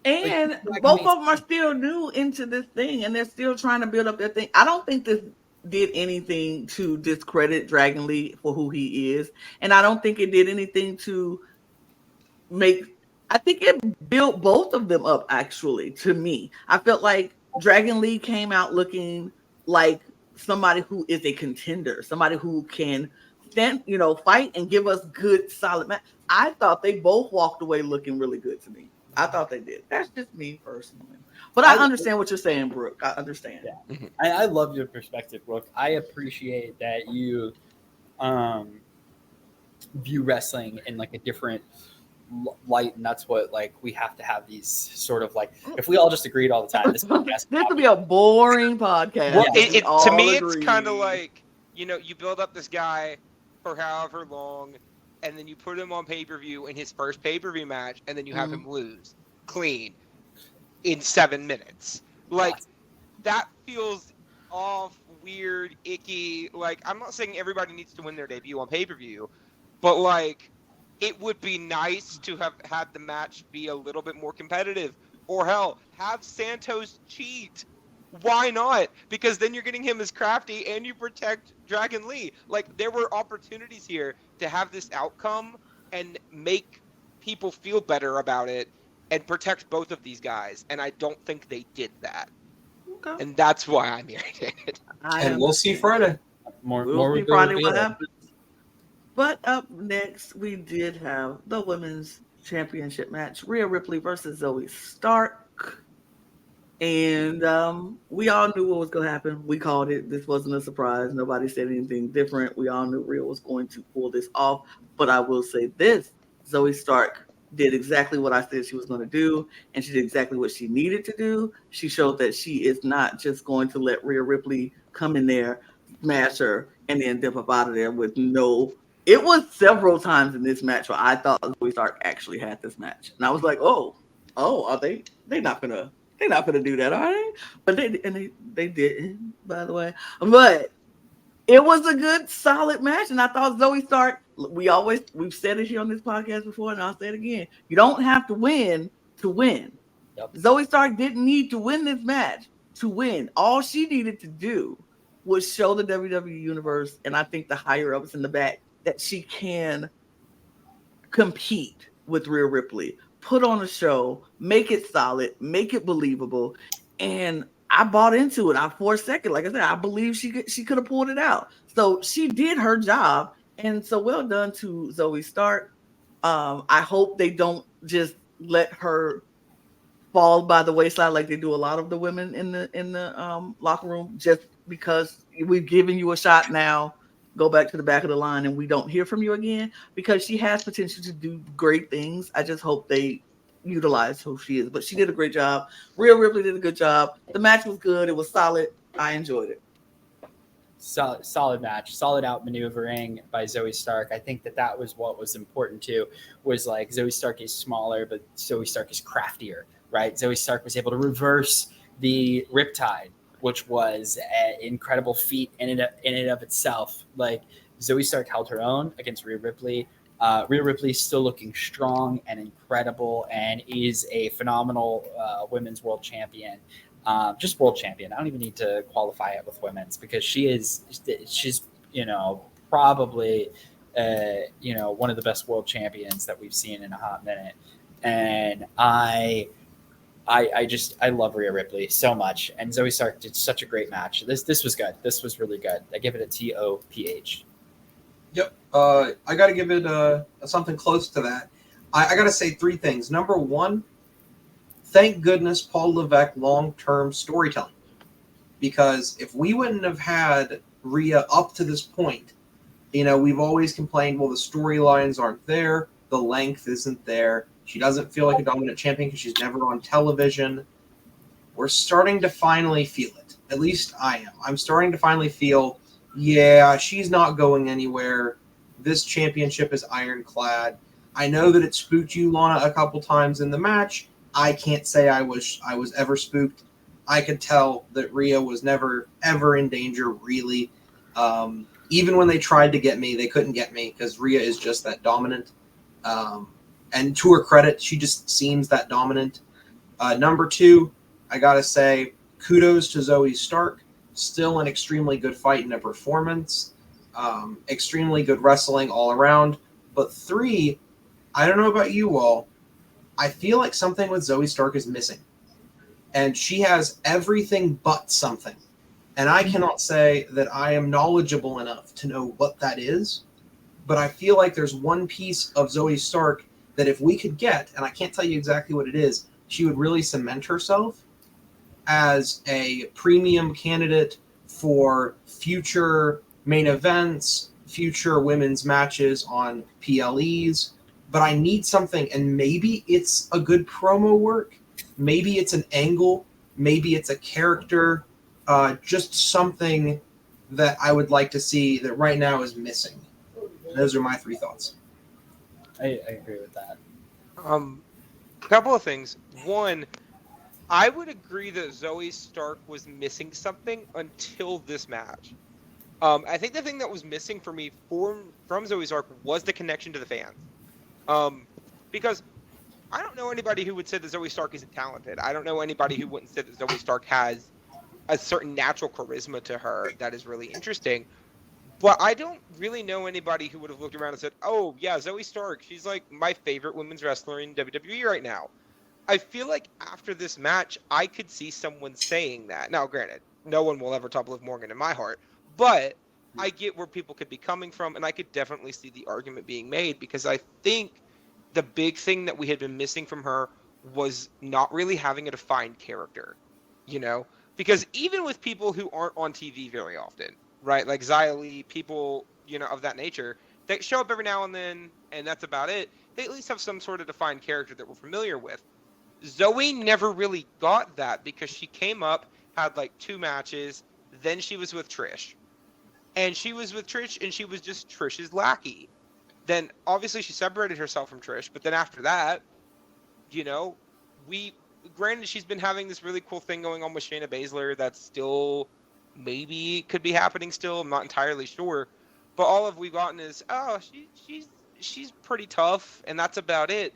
And both of them are still new into this thing, and they're still trying to build up their thing. I don't think this did anything to discredit Dragon Lee for who he is, and I don't think it did anything to I think it built both of them up, actually, to me. I felt like Dragon Lee came out looking like somebody who is a contender, somebody who can fight and give us good, solid match. I thought they both walked away looking really good to me. I thought they did. That's just me personally. But I understand what you're saying, Brooke. I understand. Yeah. I love your perspective, Brooke. I appreciate that you view wrestling in like a different light, and that's what we have to have these sort of if we all just agreed all the time, this podcast this would be a boring podcast. Well, to me, it's kind of like, you build up this guy for however long, and then you put him on pay-per-view in his first pay-per-view match, and then you have him lose clean in 7 minutes. Like, that feels off, weird, icky. Like, I'm not saying everybody needs to win their debut on pay-per-view, but, like, it would be nice to have had the match be a little bit more competitive. Or, hell, have Santos cheat. Why not? Because then you're getting him as crafty and you protect Dragon Lee. Like, there were opportunities here to have this outcome and make people feel better about it and protect both of these guys. And I don't think they did that. Okay. And that's why I'm irritated. And we'll see Friday. More We'll see will Friday be what there. happens. But up next, we did have the women's championship match: Rhea Ripley versus Zoe Stark. And we all knew what was going to happen. We called it. This wasn't a surprise. Nobody said anything different. We all knew Rhea was going to pull this off. But I will say this: Zoe Stark did exactly what I said she was going to do, and she did exactly what she needed to do. She showed that she is not just going to let Rhea Ripley come in there, smash her, and then dip up out of there with no. It was several times in this match where I thought Zoe Stark actually had this match, and I was like, "Oh, are they? They're not gonna do that, are they?" But they didn't, by the way. But it was a good, solid match, and I thought Zoe Stark. We've said it here on this podcast before, and I'll say it again. You don't have to win to win. Yep. Zoe Stark didn't need to win this match to win. All she needed to do was show the WWE Universe, and I think the higher ups in the back, that she can compete with Rhea Ripley, put on a show, make it solid, make it believable, and I bought into it. For a second, like I said, I believe she could have pulled it out. So she did her job, and so well done to Zoe Stark. I hope they don't just let her fall by the wayside like they do a lot of the women in the locker room, just because we've given you a shot now. Go back to the back of the line and we don't hear from you again, because she has potential to do great things. I just hope they utilize who she is. But she did a great job. Rhea Ripley did a good job. The match was good. It was solid. I enjoyed it. Solid match, solid outmaneuvering by Zoe Stark. I think that was what was important too, was like Zoe Stark is smaller, but Zoe Stark is craftier, right? Zoe Stark was able to reverse the Riptide, which was an incredible feat in and of itself. Like, Zoe Stark held her own against Rhea Ripley. Rhea Ripley is still looking strong and incredible, and is a phenomenal women's world champion. Just world champion. I don't even need to qualify it with women's, because she's probably one of the best world champions that we've seen in a hot minute. And I love Rhea Ripley so much, and Zoe Stark did such a great match. This was good. This was really good. I give it a TOPH. Yep. I got to give it something close to that. I got to say three things. Number one, thank goodness Paul Levesque long-term storytelling, because if we wouldn't have had Rhea up to this point, we've always complained, well, the storylines aren't there, the length isn't there. She doesn't feel like a dominant champion because she's never on television. We're starting to finally feel it. At least I am. I'm starting to finally feel, yeah, she's not going anywhere. This championship is ironclad. I know that it spooked you, Lana, a couple times in the match. I can't say I was ever spooked. I could tell that Rhea was never, ever in danger, really. Even when they tried to get me, they couldn't get me, because Rhea is just that dominant. And to her credit, she just seems that dominant. Number two, I got to say, kudos to Zoe Stark. Still an extremely good fight and a performance. Extremely good wrestling all around. But three, I don't know about you all, I feel like something with Zoe Stark is missing. And she has everything but something. And I cannot say that I am knowledgeable enough to know what that is. But I feel like there's one piece of Zoe Stark that if we could get, and I can't tell you exactly what it is, she would really cement herself as a premium candidate for future main events, future women's matches on PLEs. But I need something, and maybe it's a good promo work, maybe it's an angle, maybe it's a character, just something that I would like to see that right now is missing. Those are my three thoughts. I agree with that. A couple of things. One, I would agree that Zoe Stark was missing something until this match. I think the thing that was missing for me from Zoe Stark was the connection to the fans. Because I don't know anybody who would say that Zoe Stark isn't talented. I don't know anybody who wouldn't say that Zoe Stark has a certain natural charisma to her that is really interesting. But I don't really know anybody who would have looked around and said, "Oh yeah, Zoe Stark, she's like my favorite women's wrestler in WWE right now." I feel like after this match, I could see someone saying that. Now, granted, no one will ever top Liv Morgan in my heart, but I get where people could be coming from, and I could definitely see the argument being made because I think the big thing that we had been missing from her was not really having a defined character, you know? Because even with people who aren't on TV very often, right? Like Xia Li, people, of that nature, they show up every now and then, and that's about it. They at least have some sort of defined character that we're familiar with. Zoe never really got that because she came up, had like 2 matches, then she was with Trish. And she was with Trish, and she was just Trish's lackey. Then obviously she separated herself from Trish, but then after that, granted she's been having this really cool thing going on with Shayna Baszler that's still maybe could be happening still. I'm not entirely sure. But all of we've gotten is, she's pretty tough, and that's about it.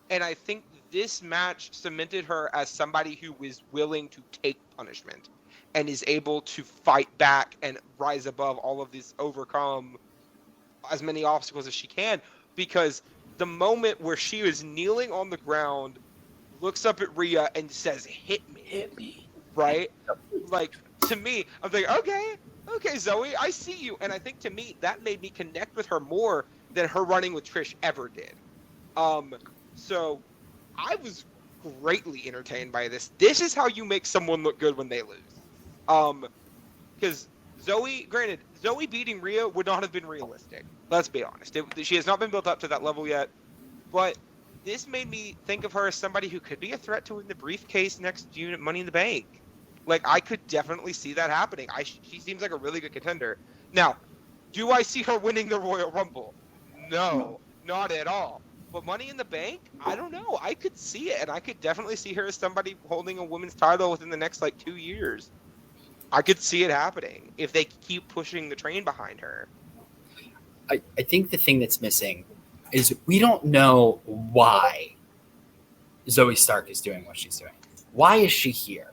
And I think this match cemented her as somebody who is willing to take punishment and is able to fight back and rise above all of this, overcome as many obstacles as she can. Because the moment where she was kneeling on the ground, looks up at Rhea and says, "Hit me," right? Like, to me, I'm like, okay, Zoe, I see you. And I think to me, that made me connect with her more than her running with Trish ever did. So I was greatly entertained by this. This is how you make someone look good when they lose. Because Zoe beating Rhea would not have been realistic. Let's be honest. She has not been built up to that level yet. But this made me think of her as somebody who could be a threat to win the briefcase next June at Money in the Bank. Like, I could definitely see that happening. She seems like a really good contender. Now, do I see her winning the Royal Rumble? No, not at all. But Money in the Bank, I don't know. I could see it, and I could definitely see her as somebody holding a women's title within the next, 2 years. I could see it happening if they keep pushing the train behind her. I think the thing that's missing is we don't know why Zoe Stark is doing what she's doing. Why is she here?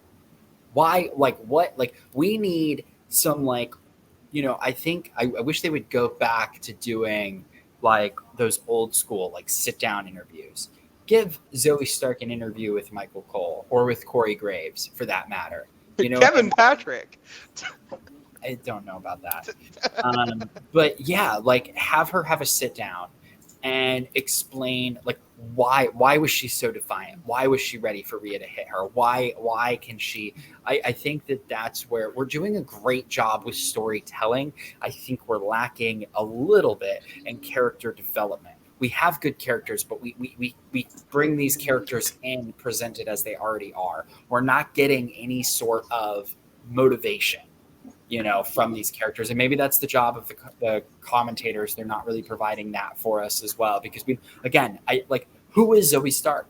Why, what? We need some, I think I wish they would go back to doing, those old school, sit-down interviews. Give Zoe Stark an interview with Michael Cole or with Corey Graves, for that matter. Kevin Patrick. I don't know about that. But yeah, have her have a sit down and explain why was she so defiant? Why was she ready for Rhea to hit her? Why can she? I think that's where we're doing a great job with storytelling. I think we're lacking a little bit in character development. We have good characters, but we bring these characters in presented as they already are. We're not getting any sort of motivation, from these characters. And maybe that's the job of the commentators. They're not really providing that for us as well. Because who is Zoe Stark?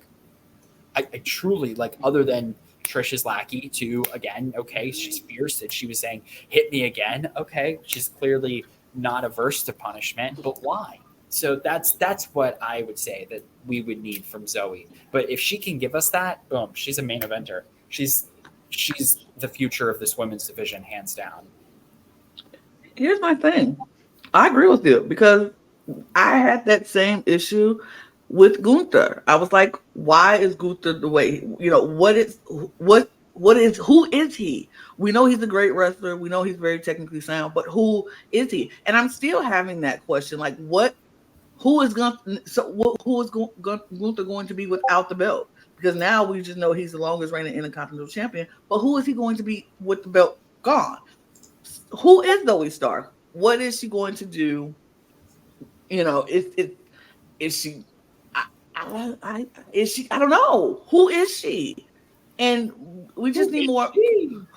I truly, other than Trish's lackey too, again, okay, she's fierce. That she was saying, "Hit me again." Okay, she's clearly not averse to punishment, but why? So that's what I would say that we would need from Zoe. But if she can give us that, boom, she's a main eventer. She's the future of this women's division, hands down. Here's my thing. I agree with you because I had that same issue with Gunther. I was like, why is Gunther the way, who is he? We know he's a great wrestler. We know he's very technically sound, but who is he? And I'm still having that question. Who is Gunther going to be without the belt? Because now we just know he's the longest reigning Intercontinental Champion. But who is he going to be with the belt gone? Who is Zoe Stark? What is she going to do? Is she? Is she? I don't know. Who is she? And we just need more.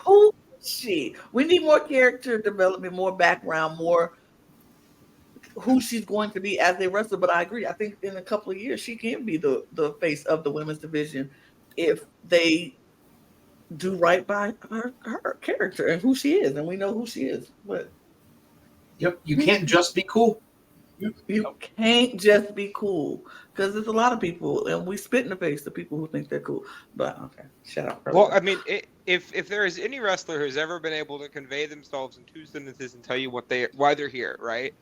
Who is she? We need more character development, more background, more. who she's going to be as a wrestler. But I agree. I think in a couple of years she can be the face of the women's division if they do right by her character and who she is, and we know who she is. But Yep, you can't just be cool. you can't just be cool because there's a lot of people, and we spit in the face of people who think they're cool. But okay, shut up. Well, I mean, if there is any wrestler who's ever been able to convey themselves in 2 sentences and tell you why they're here, right?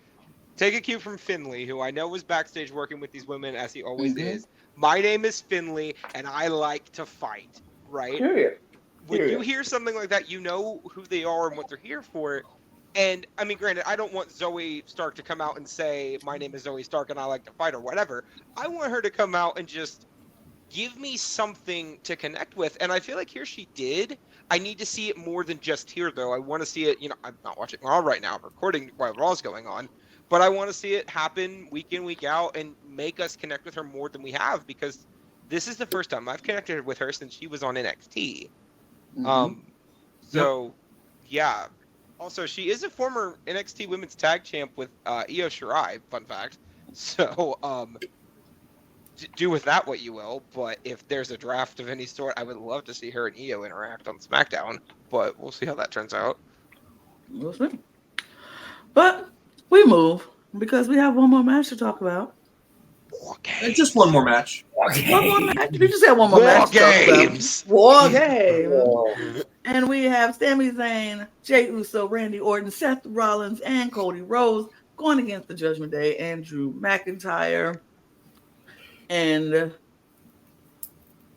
Take a cue from Finley, who I know was backstage working with these women as he always is. My name is Finley, and I like to fight, right? Period. When you hear something like that, you know who they are and what they're here for. And, I mean, granted, I don't want Zoe Stark to come out and say, my name is Zoe Stark and I like to fight or whatever. I want her to come out and just give me something to connect with. And I feel like here she did. I need to see it more than just here, though. I want to see it, I'm not watching Raw right now. I'm recording while Raw's going on. But I want to see it happen week in, week out and make us connect with her more than we have, because this is the first time I've connected with her since she was on NXT. Yeah. Also, she is a former NXT Women's Tag Champ with Io Shirai, fun fact. So, do with that what you will. But if there's a draft of any sort, I would love to see her and Io interact on SmackDown. But we'll see how that turns out. We'll see. But we move because we have one more match to talk about. And just one more match. One more match. You just had one more match. War Games. And we have Sami Zayn, Jey Uso, Randy Orton, Seth Rollins, and Cody Rhodes going against the Judgment Day and Drew McIntyre. And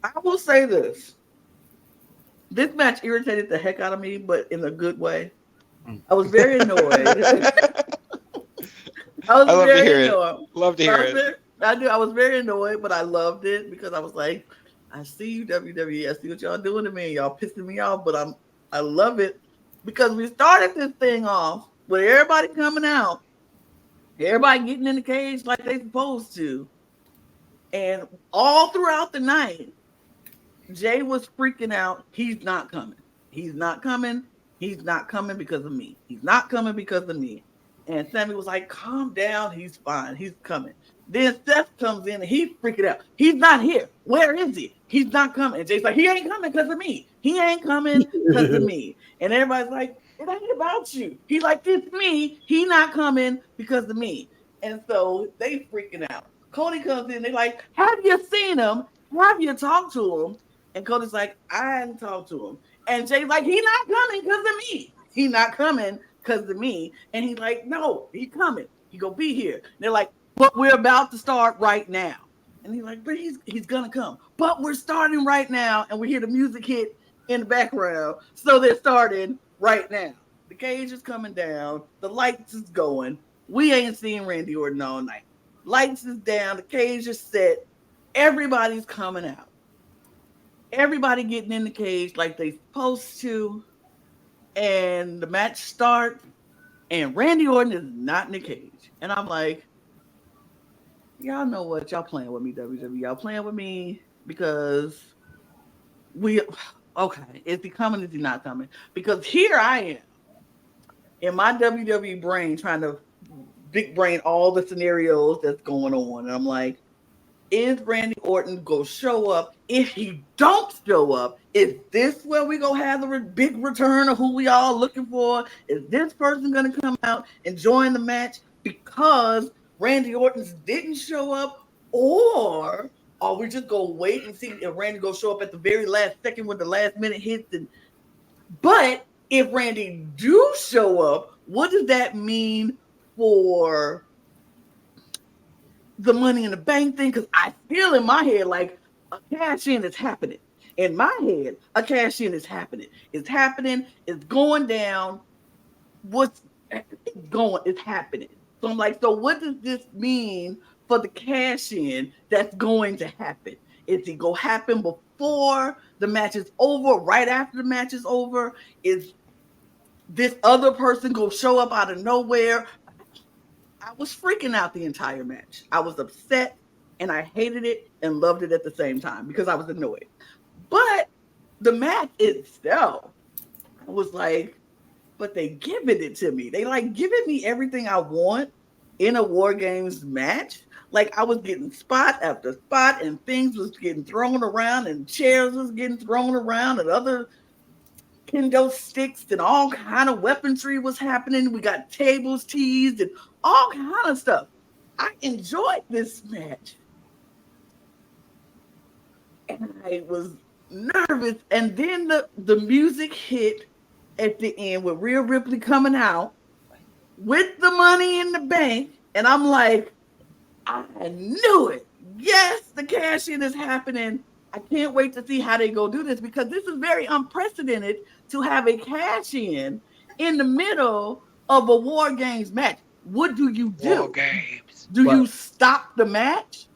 I will say this. This match irritated the heck out of me, but in a good way. I was very annoyed. I love to hear it. I do. I was very annoyed, but I loved it because I was like, I see you, WWE. I see what y'all doing to me. Y'all pissing me off, but I love it because we started this thing off with everybody coming out, everybody getting in the cage like they supposed to, and all throughout the night, Jay was freaking out. He's not coming. He's not coming. He's not coming because of me. He's not coming because of me. And Sammy was like, calm down. He's fine. He's coming. Then Seth comes in and he's freaking out. He's not here. Where is he? He's not coming. And Jay's like, he ain't coming because of me. He ain't coming because of me. And everybody's like, it ain't about you. He's like, it's me. He not coming because of me. And so they freaking out. Cody comes in. They're like, have you seen him? Have you talked to him? And Cody's like, I hadn't talked to him. And Jay's like, he not coming because of me. He not coming because of me. And he's like, no, he coming. He gonna be here. And they're like, but we're about to start right now. And he's like, but he's gonna come. But we're starting right now. And we hear the music hit in the background. So they're starting right now. The cage is coming down. The lights is going. We ain't seeing Randy Orton all night. Lights is down. The cage is set. Everybody's coming out. Everybody getting in the cage like they supposed to. And the match starts. And Randy Orton is not in the cage. And I'm like, y'all know what? Y'all playing with me, WWE. Y'all playing with me because is he coming? Is he not coming? Because here I am in my WWE brain trying to big brain all the scenarios that's going on. And I'm like, is Randy Orton going to show up? If he don't show up, is this where we going to have the big return of who we all looking for? Is this person going to come out and join the match because Randy Orton didn't show up? Or are we just going to wait and see if Randy going to show up at the very last second when the last minute hits? But if Randy do show up, what does that mean for the Money in the Bank thing? Because I feel in my head like a cash in is happening. In my head, a cash in is happening. It's happening. It's going down. What's going? It's happening. So I'm like, so what does this mean for the cash in that's going to happen? Is it going to happen before the match is over? Right after the match is over? Is this other person going to show up out of nowhere? I was freaking out the entire match. I was upset and I hated it and loved it at the same time because I was annoyed. But the match itself, I was like, but they giving it to me. They like giving me everything I want in a War Games match. Like I was getting spot after spot, and things was getting thrown around, and chairs was getting thrown around, and other kendo sticks and all kind of weaponry was happening. We got tables teased and all kind of stuff. I enjoyed this match. And I was nervous. And then the music hit at the end with Rhea Ripley coming out with the money in the bank. And I'm like, I knew it. Yes, the cash in is happening. I can't wait to see how they go do this, because this is very unprecedented to have a cash in the middle of a War Games match. What do you do? War Games. Do you stop the match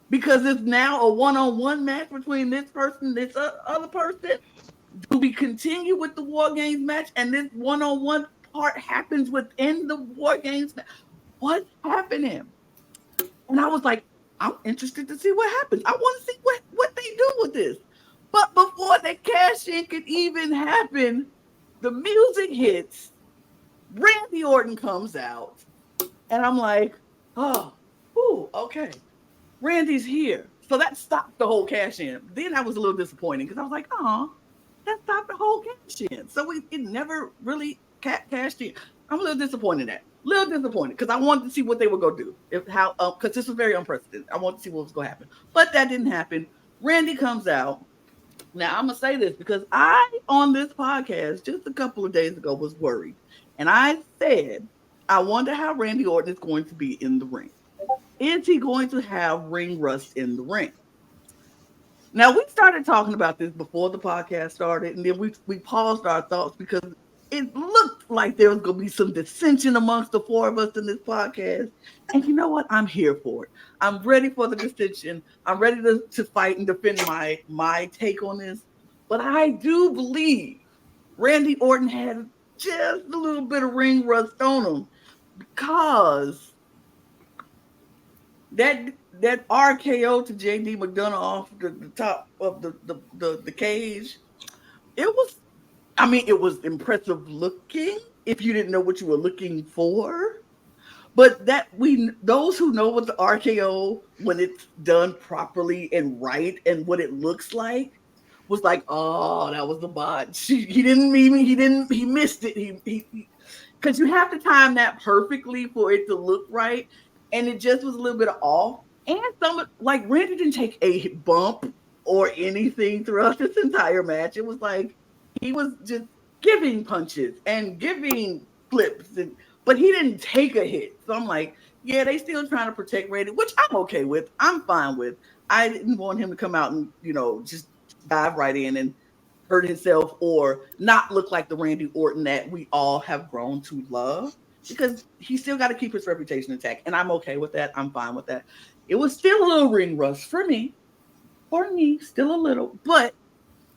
because it's now a one-on-one match between this person and this other person? Do we continue with the War Games match and this one-on-one part happens within the War Games match? What's happening? And I was like, I'm interested to see what happens. I want to see what they do with this. But before the cash in could even happen, the music hits, Randy Orton comes out, and I'm like, oh, ooh, okay. Randy's here. So that stopped the whole cash in. Then I was a little disappointed because I was like, oh, that stopped the whole cash in. So it never really cashed in. I'm a little disappointed in that. Little disappointed because I wanted to see what they were going to do. Because this was very unprecedented. I wanted to see what was going to happen. But that didn't happen. Randy comes out. Now, I'm going to say this because I, on this podcast, just a couple of days ago, was worried. And I said, I wonder how Randy Orton is going to be in the ring. Is he going to have ring rust in the ring? Now, we started talking about this before the podcast started, and then we paused our thoughts because it looked like there was going to be some dissension amongst the four of us in this podcast. And you know what? I'm here for it. I'm ready for the dissension. I'm ready to fight and defend my take on this. But I do believe Randy Orton had just a little bit of ring rust on him because that RKO to JD McDonough off the top of the cage, it was impressive looking if you didn't know what you were looking for. But those who know what the RKO, when it's done properly and right and what it looks like, was like, oh, that was the bot. He missed it. Because you have to time that perfectly for it to look right. And it just was a little bit off. And Randy didn't take a bump or anything throughout this entire match. It was like he was just giving punches and giving flips, but he didn't take a hit. So I'm like, yeah, they still trying to protect Randy, which I'm okay with. I'm fine with. I didn't want him to come out and, just dive right in and hurt himself or not look like the Randy Orton that we all have grown to love, because he still got to keep his reputation intact. And I'm okay with that. I'm fine with that. It was still a little ring rust for me, still a little, but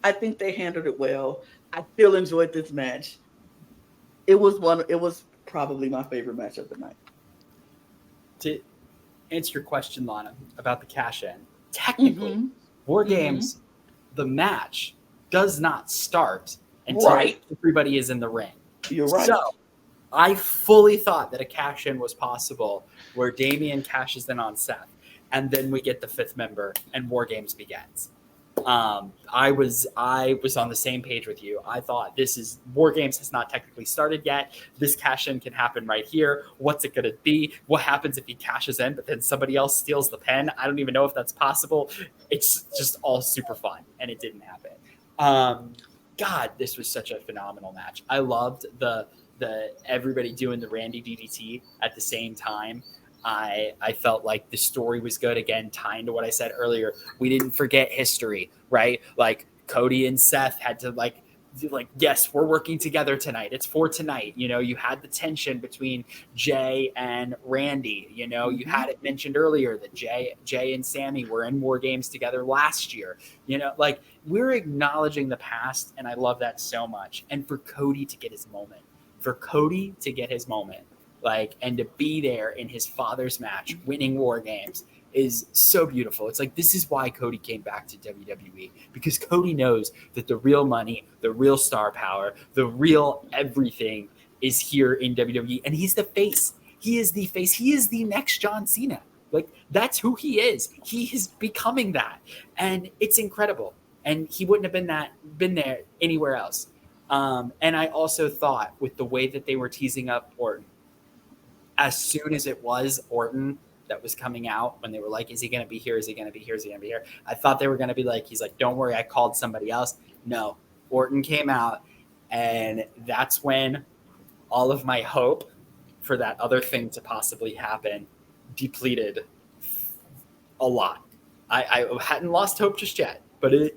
I think they handled it well. I still enjoyed this match. It was probably my favorite match of the night. To answer your question, Lana, about the cash in, technically, War Games, the match does not start until everybody is in the ring. You're right. So I fully thought that a cash in was possible where Damian cashes in on Seth, and then we get the fifth member and War Games begins. I was on the same page with you. I thought War Games has not technically started yet. This cash in can happen right here. What's it going to be? What happens if he cashes in, but then somebody else steals the pen? I don't even know if that's possible. It's just all super fun, and it didn't happen. God, this was such a phenomenal match. I loved the everybody doing the Randy DDT at the same time. I felt like the story was good. Again, tying to what I said earlier, we didn't forget history, right? Like Cody and Seth had to yes, we're working together tonight. It's for tonight. You had the tension between Jay and Randy. You had it mentioned earlier that Jay and Sammy were in War Games together last year. We're acknowledging the past, and I love that so much. And for Cody to get his moment, and to be there in his father's match, winning War Games, is so beautiful. It's like, this is why Cody came back to WWE, because Cody knows that the real money, the real star power, the real everything is here in WWE, and he's the face. He is the face. He is the next John Cena. Like, that's who he is. He is becoming that, and it's incredible. And he wouldn't have been there anywhere else. And I also thought, with the way that they were teasing up Orton, as soon as it was Orton that was coming out, when they were like, is he going to be here? Is he going to be here? Is he going to be here? I thought they were going to be like, he's like, don't worry, I called somebody else. No, Orton came out, and that's when all of my hope for that other thing to possibly happen depleted a lot. I hadn't lost hope just yet, but it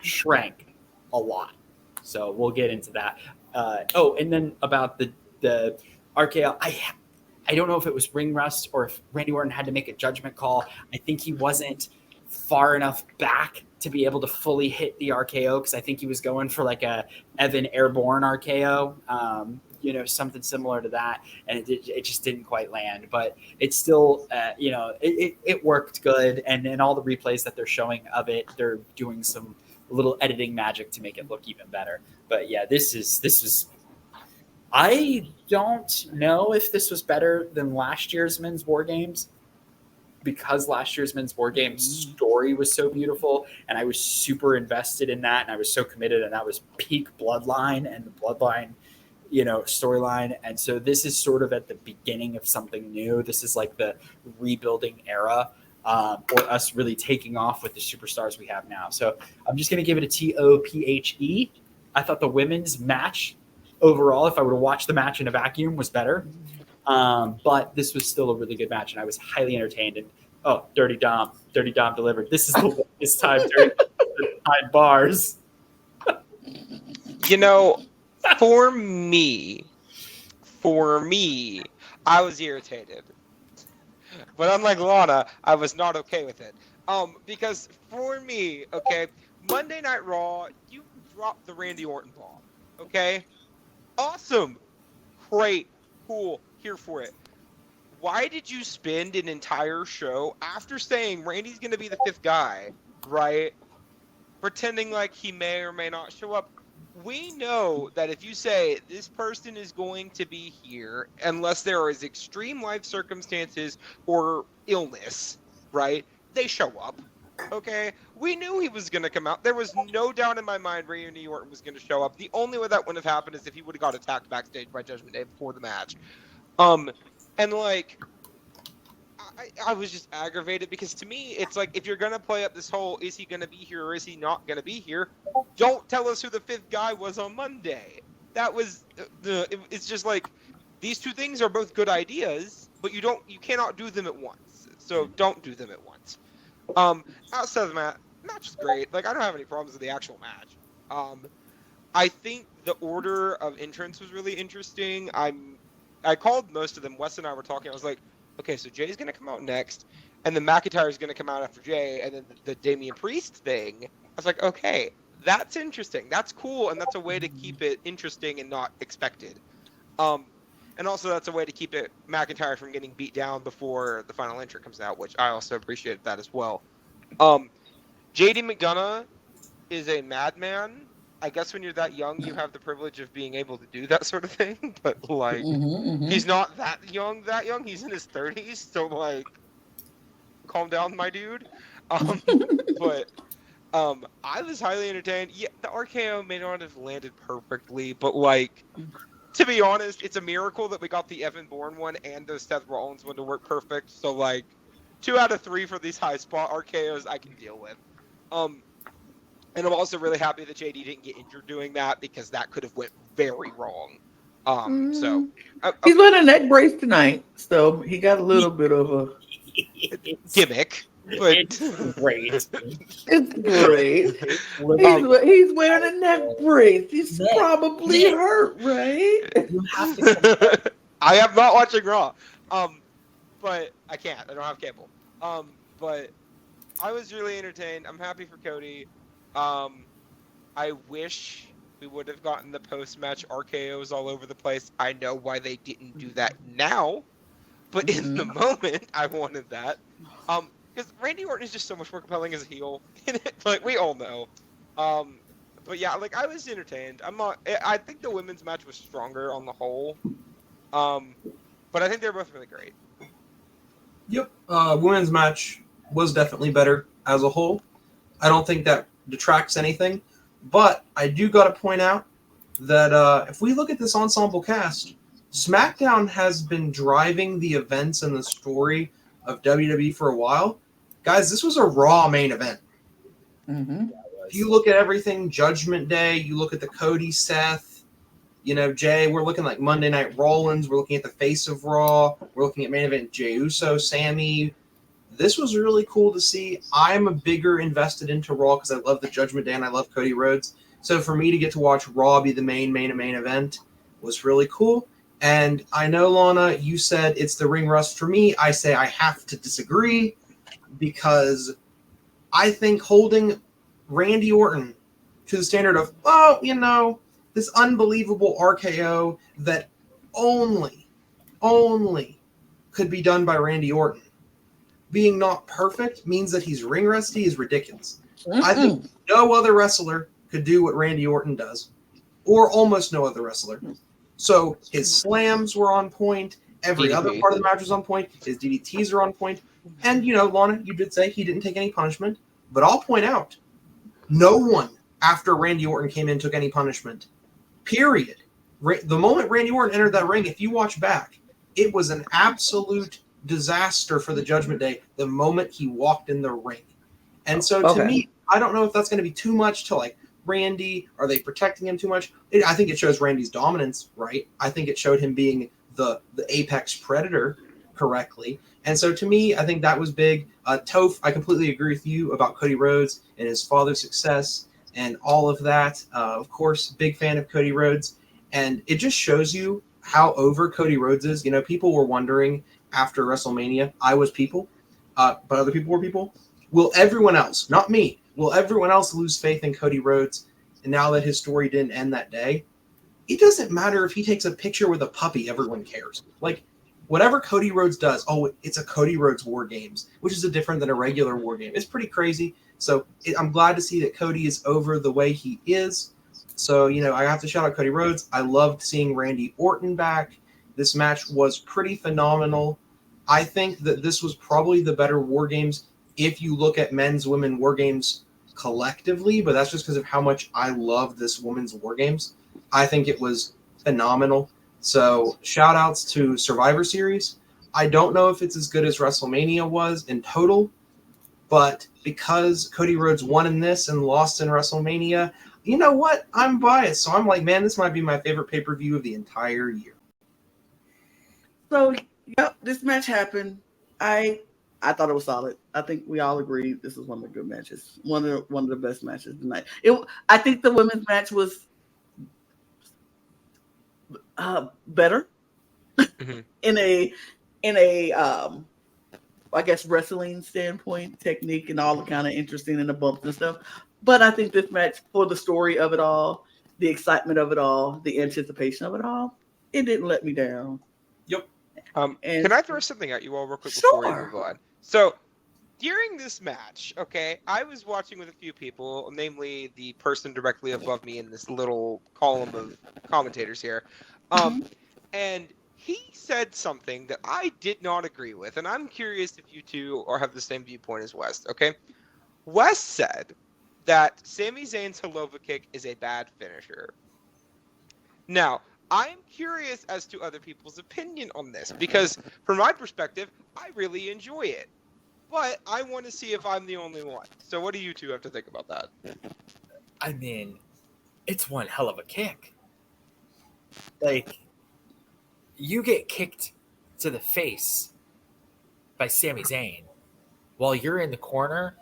shrank a lot. So we'll get into that. And then about the RKO, I don't know if it was ring rust or if Randy Orton had to make a judgment call. I think he wasn't far enough back to be able to fully hit the RKO, because I think he was going for like a Evan Airborne RKO, something similar to that, and it just didn't quite land. But it's still, it worked good, and in all the replays that they're showing of it, they're doing some little editing magic to make it look even better. But yeah, this is. I don't know if this was better than last year's Men's War Games, because last year's Men's War Games story was so beautiful, and I was super invested in that, and I was so committed, and that was peak Bloodline and the Bloodline, storyline. And so this is sort of at the beginning of something new. This is like the rebuilding era, or us really taking off with the superstars we have now. So I'm just going to give it a TOPHE. I thought the women's match overall, if I were to watch the match in a vacuum, was better. But this was still a really good match, and I was highly entertained. And Dirty Dom delivered. This is this time, Dirty Dom bars. For me, I was irritated. But unlike Lana, I was not okay with it. Because for me, okay, Monday Night Raw, you dropped the Randy Orton bomb. Okay? Awesome. Great. Cool. Here for it. Why did you spend an entire show after saying Randy's going to be the fifth guy, right? Pretending like he may or may not show up. We know that if you say this person is going to be here, unless there is extreme life circumstances or illness, right? They show up. Okay? We knew he was going to come out. There was no doubt in my mind Randy Orton was going to show up. The only way that wouldn't have happened is if he would have got attacked backstage by Judgment Day before the match. And like, I was just aggravated, because to me, it's like, if you're going to play up this whole, is he going to be here or is he not going to be here? Don't tell us who the fifth guy was on Monday. That was, it's just like, these two things are both good ideas, but you cannot do them at once. So don't do them at once. Outside of the match was great. Like, I don't have any problems with the actual match. I think the order of entrance was really interesting. I called most of them. Wes and I were talking. I was like, okay, so Jay's going to come out next, and then McIntyre's going to come out after Jay, and then the Damian Priest thing. I was like, okay, that's interesting. That's cool, and that's a way to keep it interesting and not expected. And also that's a way to keep it McIntyre from getting beat down before the final entrant comes out, which I also appreciated that as well. JD McDonough is a madman. I guess when you're that young, you have the privilege of being able to do that sort of thing. But, like, he's not that young. He's in his 30s. So, like, calm down, my dude. But I was highly entertained. Yeah, the RKO may not have landed perfectly. But, like, to be honest, it's a miracle that we got the Evan Bourne one and the Seth Rollins one to work perfect. So, like, 2 out of 3 for these high spot RKOs I can deal with. And I'm also really happy that JD didn't get injured doing that, because that could have went very wrong. So he's wearing a neck brace tonight, so he got a little bit of a gimmick. But It's great. It's great. He's wearing a neck brace. He's probably hurt, right? You have to. I am not watching Raw. But I can't. I don't have cable. But I was really entertained. I'm happy for Cody. I wish we would have gotten the post-match RKOs all over the place. I know why they didn't do that now, but in the moment, I wanted that. Because Randy Orton is just so much more compelling as a heel. Like, we all know. But yeah, like, I was entertained. I think the women's match was stronger on the whole. But I think they're both really great. Yep. Women's match was definitely better as a whole. I don't think that detracts anything. But I do got to point out that if we look at this ensemble cast, SmackDown has been driving the events and the story of WWE for a while. Guys, this was a Raw main event. Mm-hmm. If you look at everything, Judgment Day, you look at the Cody, Seth, Jay, we're looking like Monday Night Rollins. We're looking at the face of Raw. We're looking at main event Jey Uso, Sammy. This was really cool to see. I'm a bigger invested into Raw because I love the Judgment Day and I love Cody Rhodes. So for me to get to watch Raw be the main event was really cool. And I know, Lana, you said it's the ring rust for me. I say I have to disagree because I think holding Randy Orton to the standard of, this unbelievable RKO that only could be done by Randy Orton. Being not perfect means that he's ring rusty is ridiculous. Mm-mm. I think no other wrestler could do what Randy Orton does, or almost no other wrestler. So his slams were on point. Every other part of the match was on point. His DDTs are on point. And, Lana, you did say he didn't take any punishment. But I'll point out, no one after Randy Orton came in took any punishment. Period. The moment Randy Orton entered that ring, if you watch back, it was an absolute disaster for the Judgment Day the moment he walked in the ring. And so to me, I don't know if that's going to be too much to like Randy. Are they protecting him too much? I think it shows Randy's dominance, right? I think it showed him being the apex predator correctly. And so to me, I think that was big. Toph, I completely agree with you about Cody Rhodes and his father's success and all of that. Of course, big fan of Cody Rhodes. And it just shows you how over Cody Rhodes is. People were wondering after WrestleMania, I was people, but other people were people. Will everyone else, not me, will everyone else lose faith in Cody Rhodes? And now that his story didn't end that day, it doesn't matter if he takes a picture with a puppy, everyone cares. Like, whatever Cody Rhodes does, it's a Cody Rhodes War Games, which is different than a regular War Game. It's pretty crazy. So I'm glad to see that Cody is over the way he is. So, I have to shout out Cody Rhodes. I loved seeing Randy Orton back. This match was pretty phenomenal. I think that this was probably the better War Games if you look at men's, women War Games collectively, but that's just because of how much I love this women's War Games. I think it was phenomenal. So shout outs to Survivor Series. I don't know if it's as good as WrestleMania was in total, but because Cody Rhodes won in this and lost in WrestleMania, you know what? I'm biased. So I'm like, man, this might be my favorite pay-per-view of the entire year. So, yep, this match happened. I thought it was solid. I think we all agree this was one of the good matches. One of the best matches tonight. I think the women's match was better in a I guess wrestling standpoint, technique and all the kind of interesting and the bumps and stuff. But I think this match, for the story of it all, the excitement of it all, the anticipation of it all, it didn't let me down. Yep. Can I throw something at you all real quick before we move on? So during this match, okay, I was watching with a few people, namely the person directly above me in this little column of commentators here. And he said something that I did not agree with, and I'm curious if you two have the same viewpoint as West, okay? West said that Sami Zayn's Helova kick is a bad finisher. Now, I'm curious as to other people's opinion on this, because from my perspective, I really enjoy it. But I want to see if I'm the only one. So what do you two have to think about that? I mean, it's one hell of a kick. Like, you get kicked to the face by Sami Zayn while you're in the corner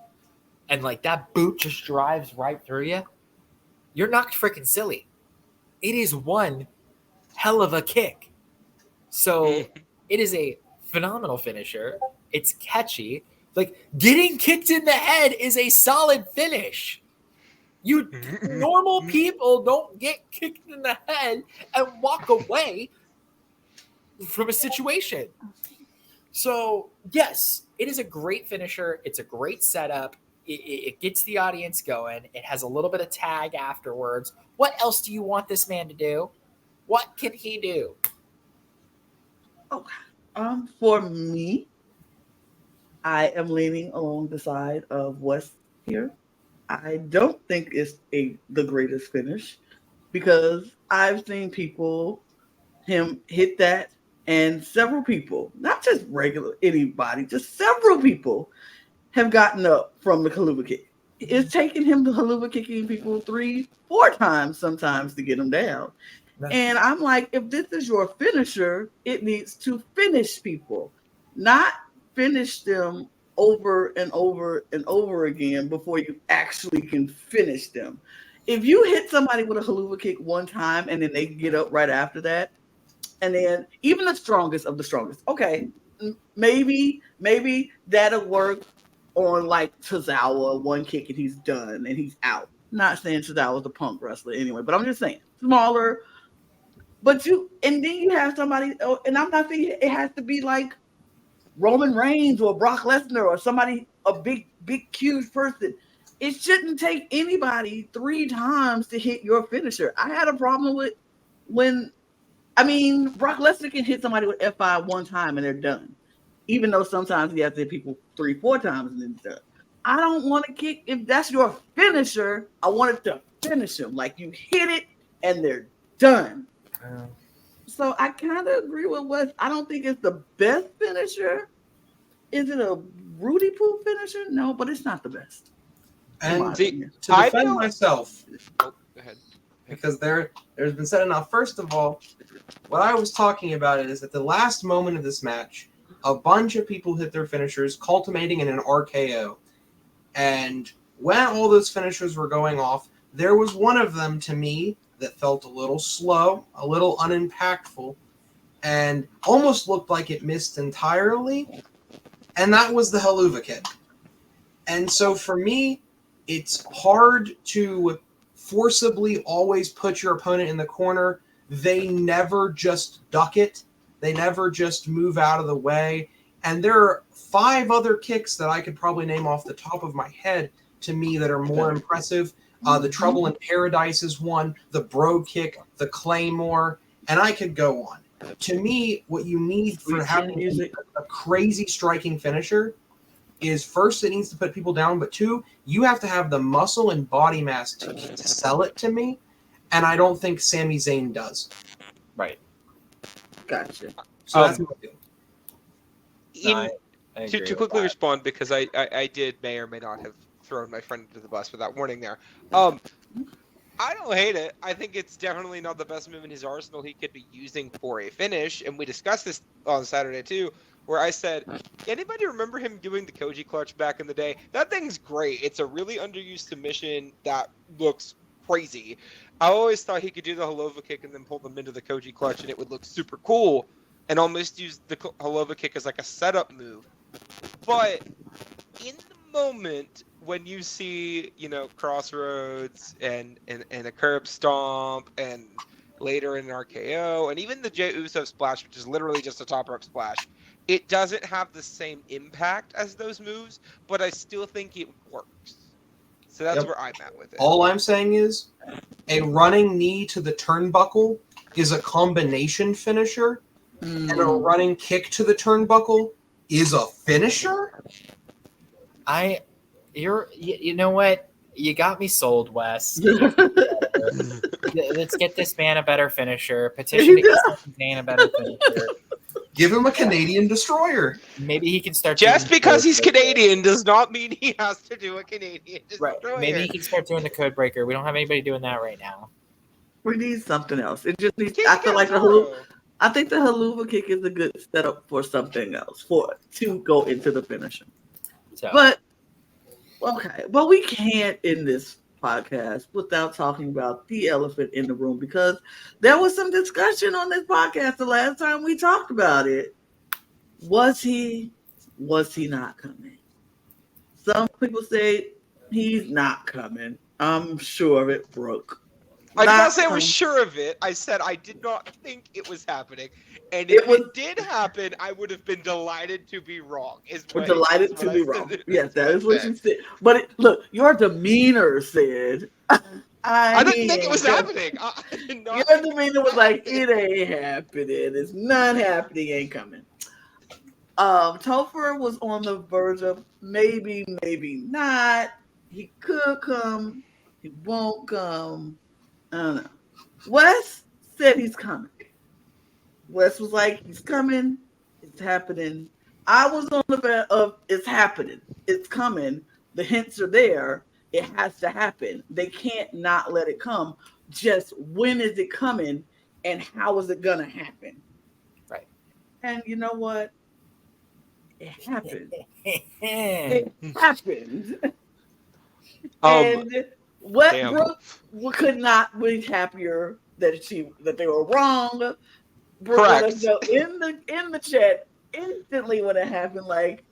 and like that boot just drives right through you. You're knocked freaking silly. It is one hell of a kick. So it is a phenomenal finisher. It's catchy. Like, getting kicked in the head is a solid finish. You normal people don't get kicked in the head and walk away from a situation. So, yes, it is a great finisher. It's a great setup. It gets the audience going. It has a little bit of tag afterwards. What else do you want this man to do? What can he do? Oh, For me, I am leaning along the side of West here. I don't think it's the greatest finish because I've seen people him hit that, and several people, not just regular anybody, just several people have gotten up from the haluva kick. It's taken him to haluva kicking people 3, 4 times sometimes to get him down. And I'm like, if this is your finisher, it needs to finish people, not finish them over and over and over again before you actually can finish them. If you hit somebody with a haluva kick one time and then they get up right after that, and then even the strongest of the strongest, okay, maybe that'll work on like Tozawa, one kick and he's done and he's out. Not saying Tozawa's a punk wrestler anyway, but I'm just saying smaller. But then you have somebody, and I'm not saying it has to be like Roman Reigns or Brock Lesnar or somebody, a big, huge person. It shouldn't take anybody 3 times to hit your finisher. I had a problem with Brock Lesnar can hit somebody with F5 one time and they're done. Even though sometimes he has to hit people 3-4 times and then it's done. I don't want to kick. If that's your finisher, I want it to finish them. Like you hit it and they're done. So I kind of agree with Wes. I don't think it's the best finisher. Is it a Rudy Poo finisher? No, but it's not the best. And to defend myself, go ahead. Because there's been said enough. First of all, what I was talking about is at the last moment of this match, a bunch of people hit their finishers, culminating in an RKO. And when all those finishers were going off, there was one of them to me that felt a little slow, a little unimpactful, and almost looked like it missed entirely. And that was the haluva kick. And so for me, it's hard to forcibly always put your opponent in the corner. They never just duck it. They never just move out of the way. And there are 5 other kicks that I could probably name off the top of my head to me that are more impressive. The Trouble in Paradise is one, the Bro Kick, the Claymore, and I could go on. To me, what you need for having a crazy striking finisher is first, it needs to put people down, but 2, you have to have the muscle and body mass to sell it to me, and I don't think Sami Zayn does. Right. Gotcha. So that's what I do. To quickly respond, because I may or may not have thrown my friend into the bus without warning there. I don't hate it. I think it's definitely not the best move in his arsenal he could be using for a finish, and we discussed this on Saturday too, where I said, anybody remember him doing the Koji clutch back in the day? That thing's great. It's a really underused submission that looks crazy. I always thought he could do the Halova kick and then pull them into the Koji clutch, and it would look super cool, and almost use the Halova kick as like a setup move. But in the moment when you see, Crossroads and a curb stomp, and later in an RKO, and even the Jey Uso splash, which is literally just a top rope splash, it doesn't have the same impact as those moves, but I still think it works. So that's where I'm at with it. All I'm saying is a running knee to the turnbuckle is a combination finisher, and a running kick to the turnbuckle is a finisher? You know what? You got me sold, Wes. Let's get this man a better finisher. Petition to get Zayn a better finisher. Give him a Canadian destroyer. Maybe he can start. Just because he's Canadian does not mean he has to do a Canadian destroyer. Right. Maybe he can start doing the code breaker. We don't have anybody doing that right now. We need something else. It just needs. I feel like I think the haluva kick is a good setup for something else to go into the finisher. So. But okay, well, we can't end this podcast without talking about the elephant in the room, because there was some discussion on this podcast the last time we talked about it. Was he not coming? Some people say he's not coming. I'm sure of it, broke. I did not say I was sure of it. I said I did not think it was happening. And if it did happen, I would have been delighted to be wrong. Delighted to be wrong. Yes, that is what you said. But look, your demeanor said... I didn't think it was happening. Your demeanor was like, it ain't happening. It's not happening. Ain't coming. Topher was on the verge of maybe not. He could come. He won't come. I don't know. Wes said he's coming. Wes was like, he's coming. It's happening. I was on the bed of it's happening. It's coming. The hints are there. It has to happen. They can't not let it come. Just when is it coming and how is it going to happen? Right. And you know what? It happened. It happened. And what damn. Brooke could not be happier that they were wrong. Brooke Correct. let us know in the chat instantly when it happened. Like,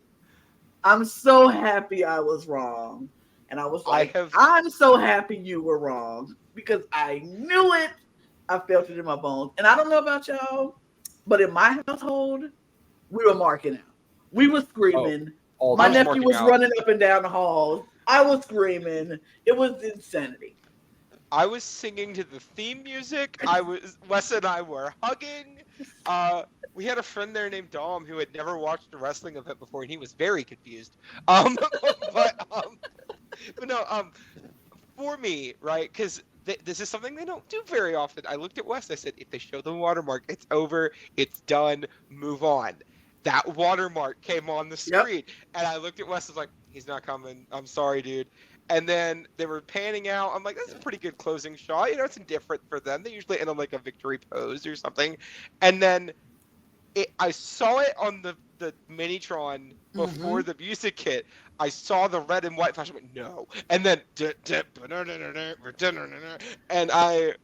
I'm so happy I was wrong, and I was like, I'm so happy you were wrong because I knew it. I felt it in my bones, and I don't know about y'all, but in my household, we were marking out. We were screaming. My nephew was running up and down the halls. I was screaming. It was insanity. I was singing to the theme music. Wes and I were hugging. We had a friend there named Dom who had never watched a wrestling event before, and he was very confused. For me, right? Because this is something they don't do very often. I looked at Wes. I said, if they show the watermark, it's over. It's done. Move on. That watermark came on the screen, and I looked at Wes. I was like, he's not coming. I'm sorry, dude. And then they were panning out. I'm like, that's a pretty good closing shot. You know, it's indifferent for them. They usually end on like a victory pose or something. And then I saw it on the Minitron before the music hit. I saw the red and white flash. I went, no. And then, and I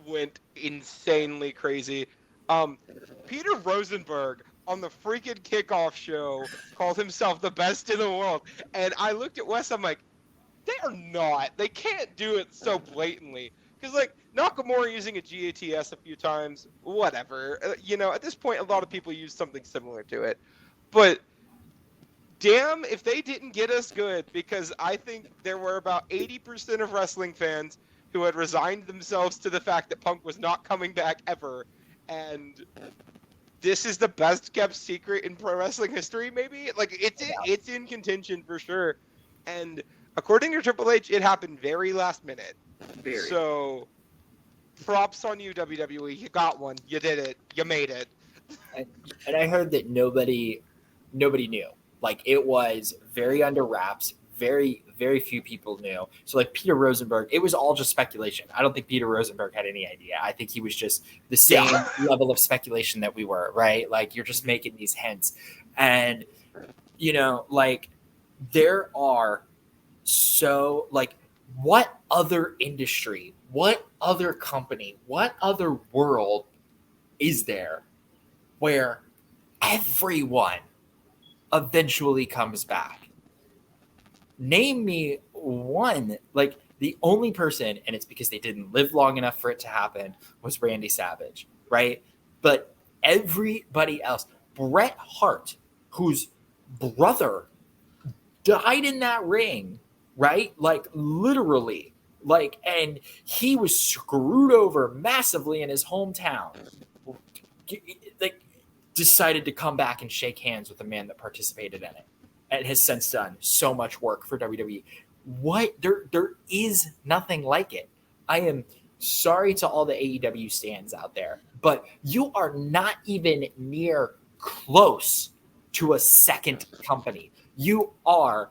went insanely crazy. Peter Rosenberg on the freaking kickoff show called himself the best in the world. And I looked at Wes. I'm like, they are not. They can't do it so blatantly. Because, like, Nakamura using a GATS a few times, whatever. You know, at this point, a lot of people use something similar to it. But, damn, if they didn't get us good, because I think there were about 80% of wrestling fans who had resigned themselves to the fact that Punk was not coming back ever. And this is the best kept secret in pro wrestling history, maybe? Like, it's in contention for sure. And according to Triple H, it happened very last minute. So, props on you, WWE. You got one. You did it. You made it. And I heard that nobody knew. Like, it was very under wraps. Very, very few people knew. So, like, Peter Rosenberg, it was all just speculation. I don't think Peter Rosenberg had any idea. I think he was just the same level of speculation that we were, right? Like, you're just making these hints. And, you know, like, there are so, like, what other industry, what other company, what other world is there where everyone eventually comes back? Name me one. Like, the only person, and it's because they didn't live long enough for it to happen, was Randy Savage, right? But everybody else, Bret Hart, whose brother died in that ring, right? Like, literally, like, and he was screwed over massively in his hometown. Like, decided to come back and shake hands with the man that participated in it, and has since done so much work for WWE. What there is nothing like it. I am sorry to all the AEW stands out there, but you are not even near close to a second company. You are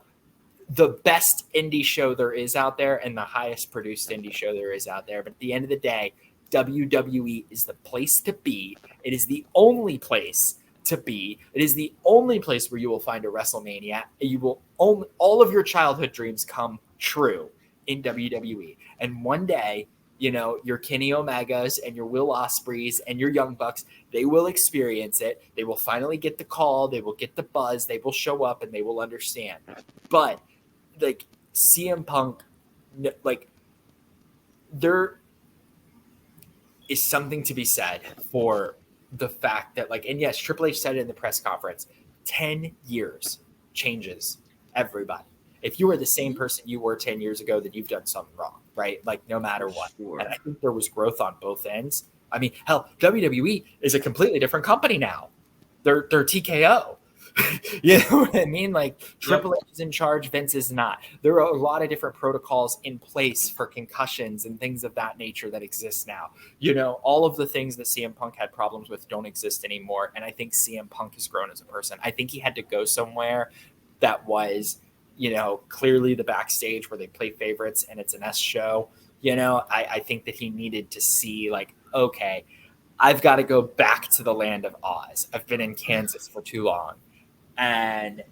the best indie show there is out there and the highest produced indie show there is out there. But at the end of the day, WWE is the place to be. It is the only place to be. It is the only place where you will find a WrestleMania. You will all of your childhood dreams come true in WWE. And one day, you know, your Kenny Omegas and your Will Ospreys and your Young Bucks, they will experience it. They will finally get the call. They will get the buzz. They will show up and they will understand. But, like, CM Punk, like, there is something to be said for the fact that, like, and yes, Triple H said it in the press conference, 10 years changes everybody. If you are the same person you were 10 years ago, then you've done something wrong, right? Like, no matter what. Sure. And I think there was growth on both ends. I mean, hell, WWE is a completely different company now. They're TKO. You know what I mean? Like Triple H is in charge, Vince is not. There are a lot of different protocols in place for concussions and things of that nature that exist now. You know, all of the things that CM Punk had problems with don't exist anymore. And I think CM Punk has grown as a person. I think he had to go somewhere that was, you know, clearly the backstage where they play favorites and it's an S show. You know, I think that he needed to see like, okay, I've got to go back to the land of Oz. I've been in Kansas for too long. And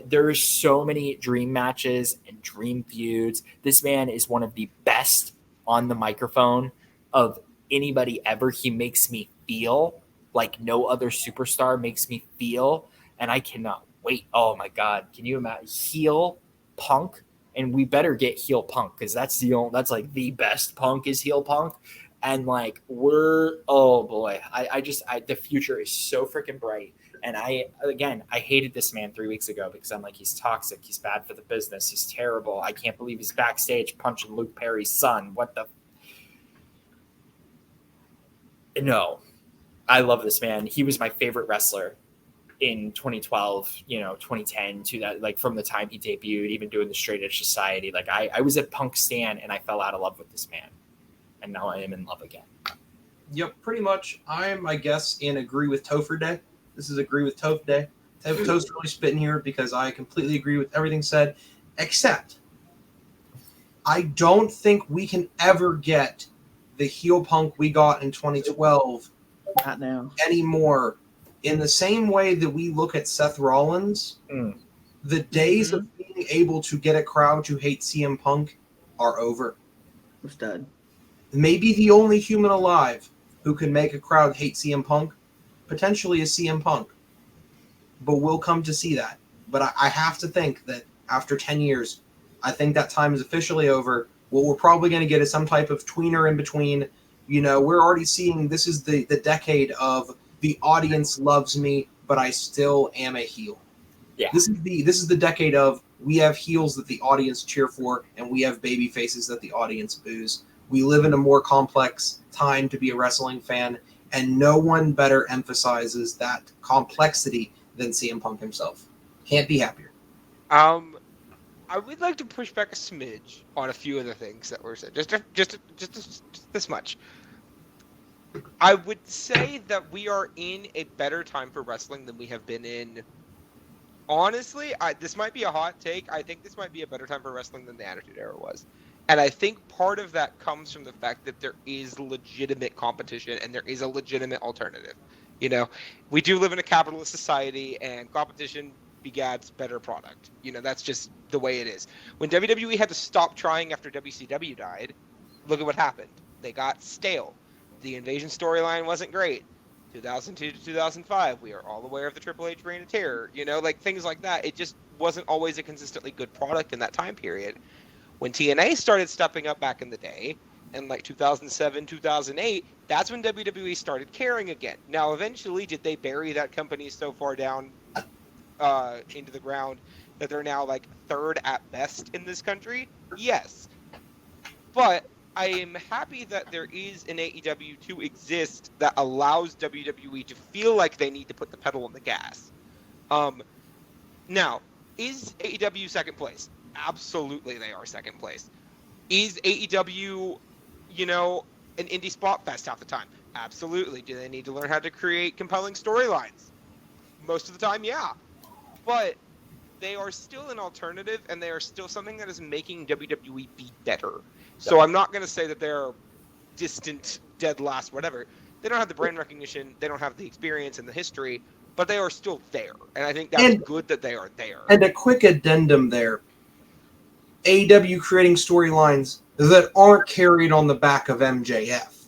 there's so many dream matches and dream feuds. This man is one of the best on the microphone of anybody ever. He makes me feel like no other superstar makes me feel. And I cannot wait. Oh my God. Can you imagine heel Punk? And we better get heel Punk because that's like the best Punk is heel Punk. And like oh boy, the future is so freaking bright. And I hated this man 3 weeks ago because I'm like, he's toxic. He's bad for the business. He's terrible. I can't believe he's backstage punching Luke Perry's son. What the? No, I love this man. He was my favorite wrestler in 2012, 2010 to that, like from the time he debuted, even doing the Straight Edge Society. Like I was a Punk stan and I fell out of love with this man. And now I am in love again. Yep, pretty much. I'm, I guess, in agree with Topher Day. This is agree with Toph Day. Toph's really spitting here because I completely agree with everything said, except I don't think we can ever get the heel Punk we got in 2012 Not now. anymore. In the same way that we look at Seth Rollins, the days of being able to get a crowd to hate CM Punk are over. It's done. Maybe the only human alive who can make a crowd hate CM Punk potentially is CM Punk. But we'll come to see that. But I have to think that after 10 years, I think that time is officially over. What we're probably going to get is some type of tweener in between. You know, we're already seeing this is the decade of the audience loves me, but I still am a heel. Yeah. This is the decade of we have heels that the audience cheer for, and we have baby faces that the audience boos. We live in a more complex time to be a wrestling fan, and no one better emphasizes that complexity than CM Punk himself. Can't be happier. I would like to push back a smidge on a few of the things that were said. Just this much. I would say that we are in a better time for wrestling than we have been in. Honestly, this might be a hot take. I think this might be a better time for wrestling than the Attitude Era was. And I think part of that comes from the fact that there is legitimate competition and there is a legitimate alternative. You know, we do live in a capitalist society and competition begets better product. You know, that's just the way it is. When WWE had to stop trying after WCW died, look at what happened. They got stale. The Invasion storyline wasn't great. 2002 to 2005, we are all aware of the Triple H Reign of Terror. You know, like things like that. It just wasn't always a consistently good product in that time period. When TNA started stepping up back in the day, in like 2007, 2008, that's when WWE started caring again. Now, eventually, did they bury that company so far down into the ground that they're now like third at best in this country? Yes. But I am happy that there is an AEW to exist that allows WWE to feel like they need to put the pedal on the gas. Now, is AEW second place? Absolutely, they are second place. Is AEW, an indie spot fest half the time? Absolutely. Do they need to learn how to create compelling storylines? Most of the time, yeah. But they are still an alternative, and they are still something that is making WWE be better. So I'm not going to say that they're distant, dead last, whatever. They don't have the brand recognition. They don't have the experience and the history, but they are still there. And I think that's good that they are there. And a quick addendum there. AEW creating storylines that aren't carried on the back of MJF.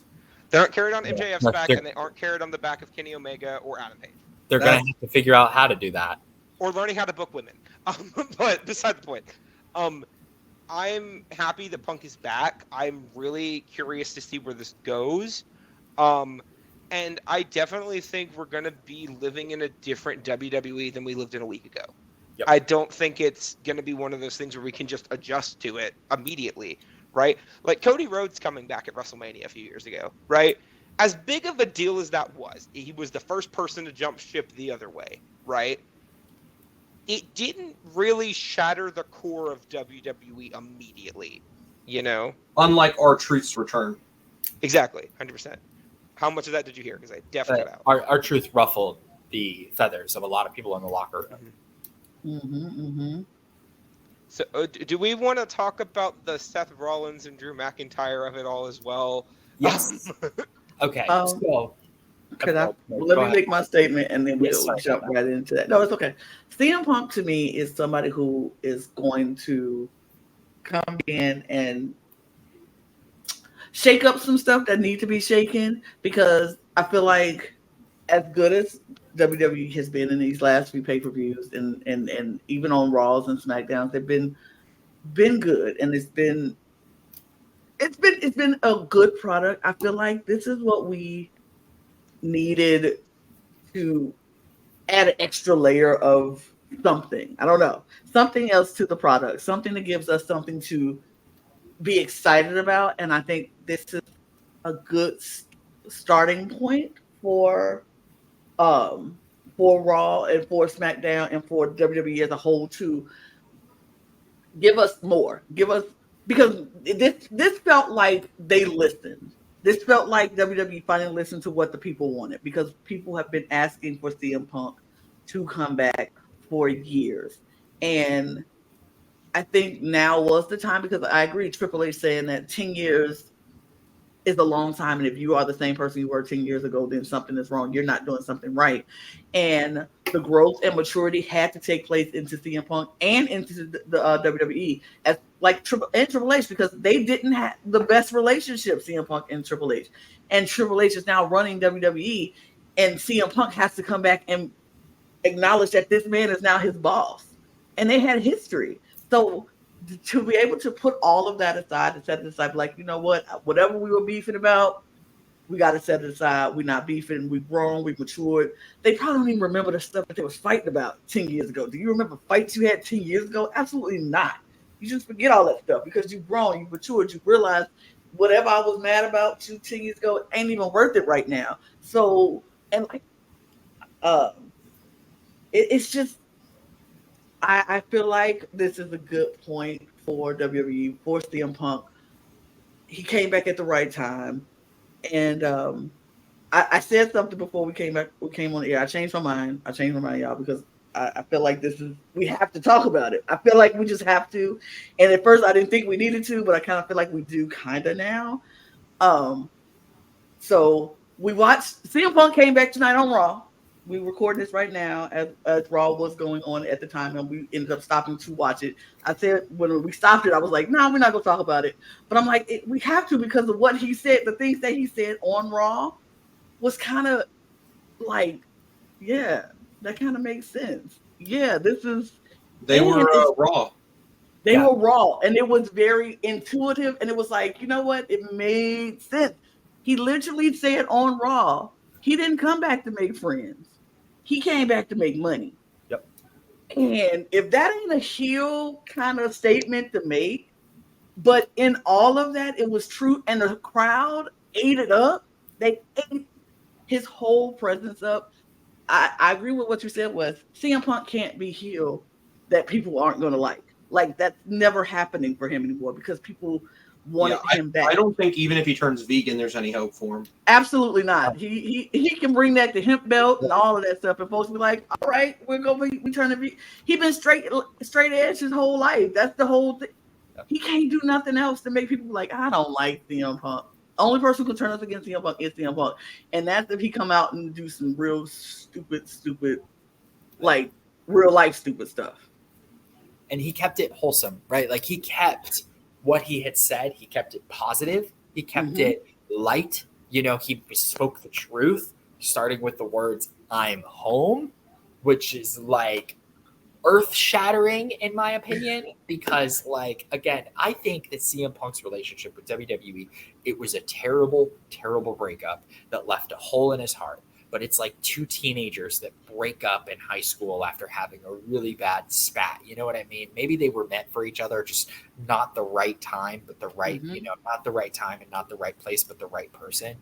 They aren't carried on MJF's back, and they aren't carried on the back of Kenny Omega or Adam Page. They're going to have to figure out how to do that. Or learning how to book women. But beside the point. I'm happy that Punk is back. I'm really curious to see where this goes. And I definitely think we're going to be living in a different WWE than we lived in a week ago. Yep. I don't think it's going to be one of those things where we can just adjust to it immediately, right? Like Cody Rhodes coming back at WrestleMania a few years ago, right? As big of a deal as that was, he was the first person to jump ship the other way, right? it didn't really shatter the core of WWE immediately, you know? Unlike R-Truth's return. Exactly, 100%. How much of that did you hear? Because I definitely cut out. Our truth ruffled the feathers of a lot of people in the locker room. So, do we want to talk about the Seth Rollins and Drew McIntyre of it all as well? Yes. Okay. Well, let me ahead. make my statement and then Yes, we'll sorry jump about right into that. No, it's okay. CM Punk to me is somebody who is going to come in and shake up some stuff that need to be shaken, because I feel like as good as WWE has been in these last few pay-per-views and even on Raws and SmackDowns, they've been good, and it's been a good product. I feel like this is what we needed to add an extra layer of something. I don't know. Something else to the product. Something that gives us something to be excited about. And I think this is a good starting point for Raw and for SmackDown and for WWE as a whole to give us more. Give us, because this felt like they listened. This felt like WWE finally listened to what the people wanted, because people have been asking for CM Punk to come back for years. And I think now was the time, because I agree, Triple H saying that 10 years is a long time. And if you are the same person you were 10 years ago, then something is wrong. You're not doing something right. And the growth and maturity had to take place into CM Punk and into the WWE, as like Triple H, because they didn't have the best relationship, CM Punk and Triple H. And Triple H is now running WWE, and CM Punk has to come back and acknowledge that this man is now his boss. And they had history. So to be able to put all of that aside and set it aside, like, you know what, whatever we were beefing about, we got to set it aside. We're not beefing. We've grown. We've matured. They probably don't even remember the stuff that they was fighting about 10 years ago. Do you remember fights you had 10 years ago? Absolutely not. You just forget all that stuff because you've grown, you've matured, you realize whatever I was mad about you 10 years ago ain't even worth it right now. So, and like, it's just, I feel like this is a good point for WWE, for CM Punk. He came back at the right time. And I said something before we came on the air. I changed my mind, y'all, because I feel like we have to talk about it. I feel like we just have to. And at first I didn't think we needed to, but I kind of feel like we do kind of now. So we watched, CM Punk came back tonight on Raw. We recording this right now as Raw was going on at the time, and we ended up stopping to watch it. I said when we stopped it, I was like, "No, we're not gonna talk about it." But I'm like, we have to, because of what he said. The things that he said on Raw was kind of like, yeah, that kind of makes sense. Yeah, this is. They were raw. They were raw, and it was very intuitive, and it was like, you know what? It made sense. He literally said on Raw, he didn't come back to make friends. He came back to make money. Yep. And if that ain't a heel kind of statement to make, but in all of that, it was true, and the crowd ate it up. They ate his whole presence up. I agree with what you said, was CM Punk can't be heel that people aren't going to like. Like, that's never happening for him anymore, because people wanted him back. I don't think even if he turns vegan, there's any hope for him. Absolutely not. He can bring back the hemp belt and all of that stuff, and folks be like, "All right, we're gonna be turning to be." He been straight edge his whole life. That's the whole thing. He can't do nothing else to make people like, I don't like CM Punk. Only person who can turn us against CM Punk is CM Punk, and that's if he come out and do some real stupid, like real life stupid stuff. And he kept it wholesome, right? Like, he kept what he had said. He kept it positive. He kept it light. You know, he spoke the truth, starting with the words, "I'm home," which is like earth-shattering in my opinion, because, like, again, I think that CM Punk's relationship with WWE, it was a terrible, terrible breakup that left a hole in his heart. But it's like two teenagers that break up in high school after having a really bad spat. You know what I mean? Maybe they were meant for each other, just not the right time, but the right, you know, not the right time and not the right place, but the right person.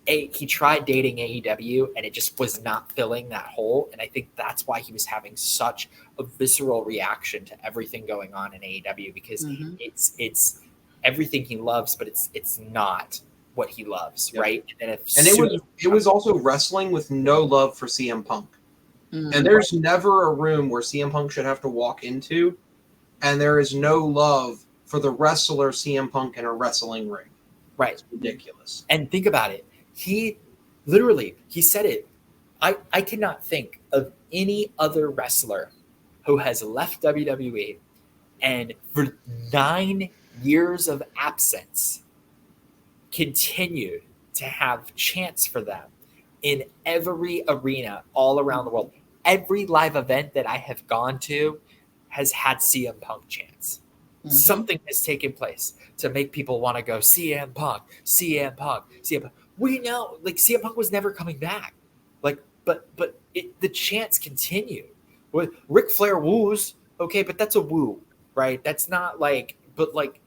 he tried dating AEW and it just was not filling that hole. And I think that's why he was having such a visceral reaction to everything going on in AEW, because it's everything he loves, but it's not what he loves, right? And it was also wrestling with no love for CM Punk. And there's never a room where CM Punk should have to walk into, and there is no love for the wrestler CM Punk in a wrestling ring. Right. It's ridiculous. And think about it. He said it. I cannot think of any other wrestler who has left WWE and for 9 years of absence continued to have chants for them in every arena all around the world. Every live event that I have gone to has had CM Punk chants. Something has taken place to make people want to go CM Punk, CM Punk, CM Punk. We know, like, CM Punk was never coming back. Like, but the chants continue. With Ric Flair woos, okay, but that's a woo, right? That's not like, but like,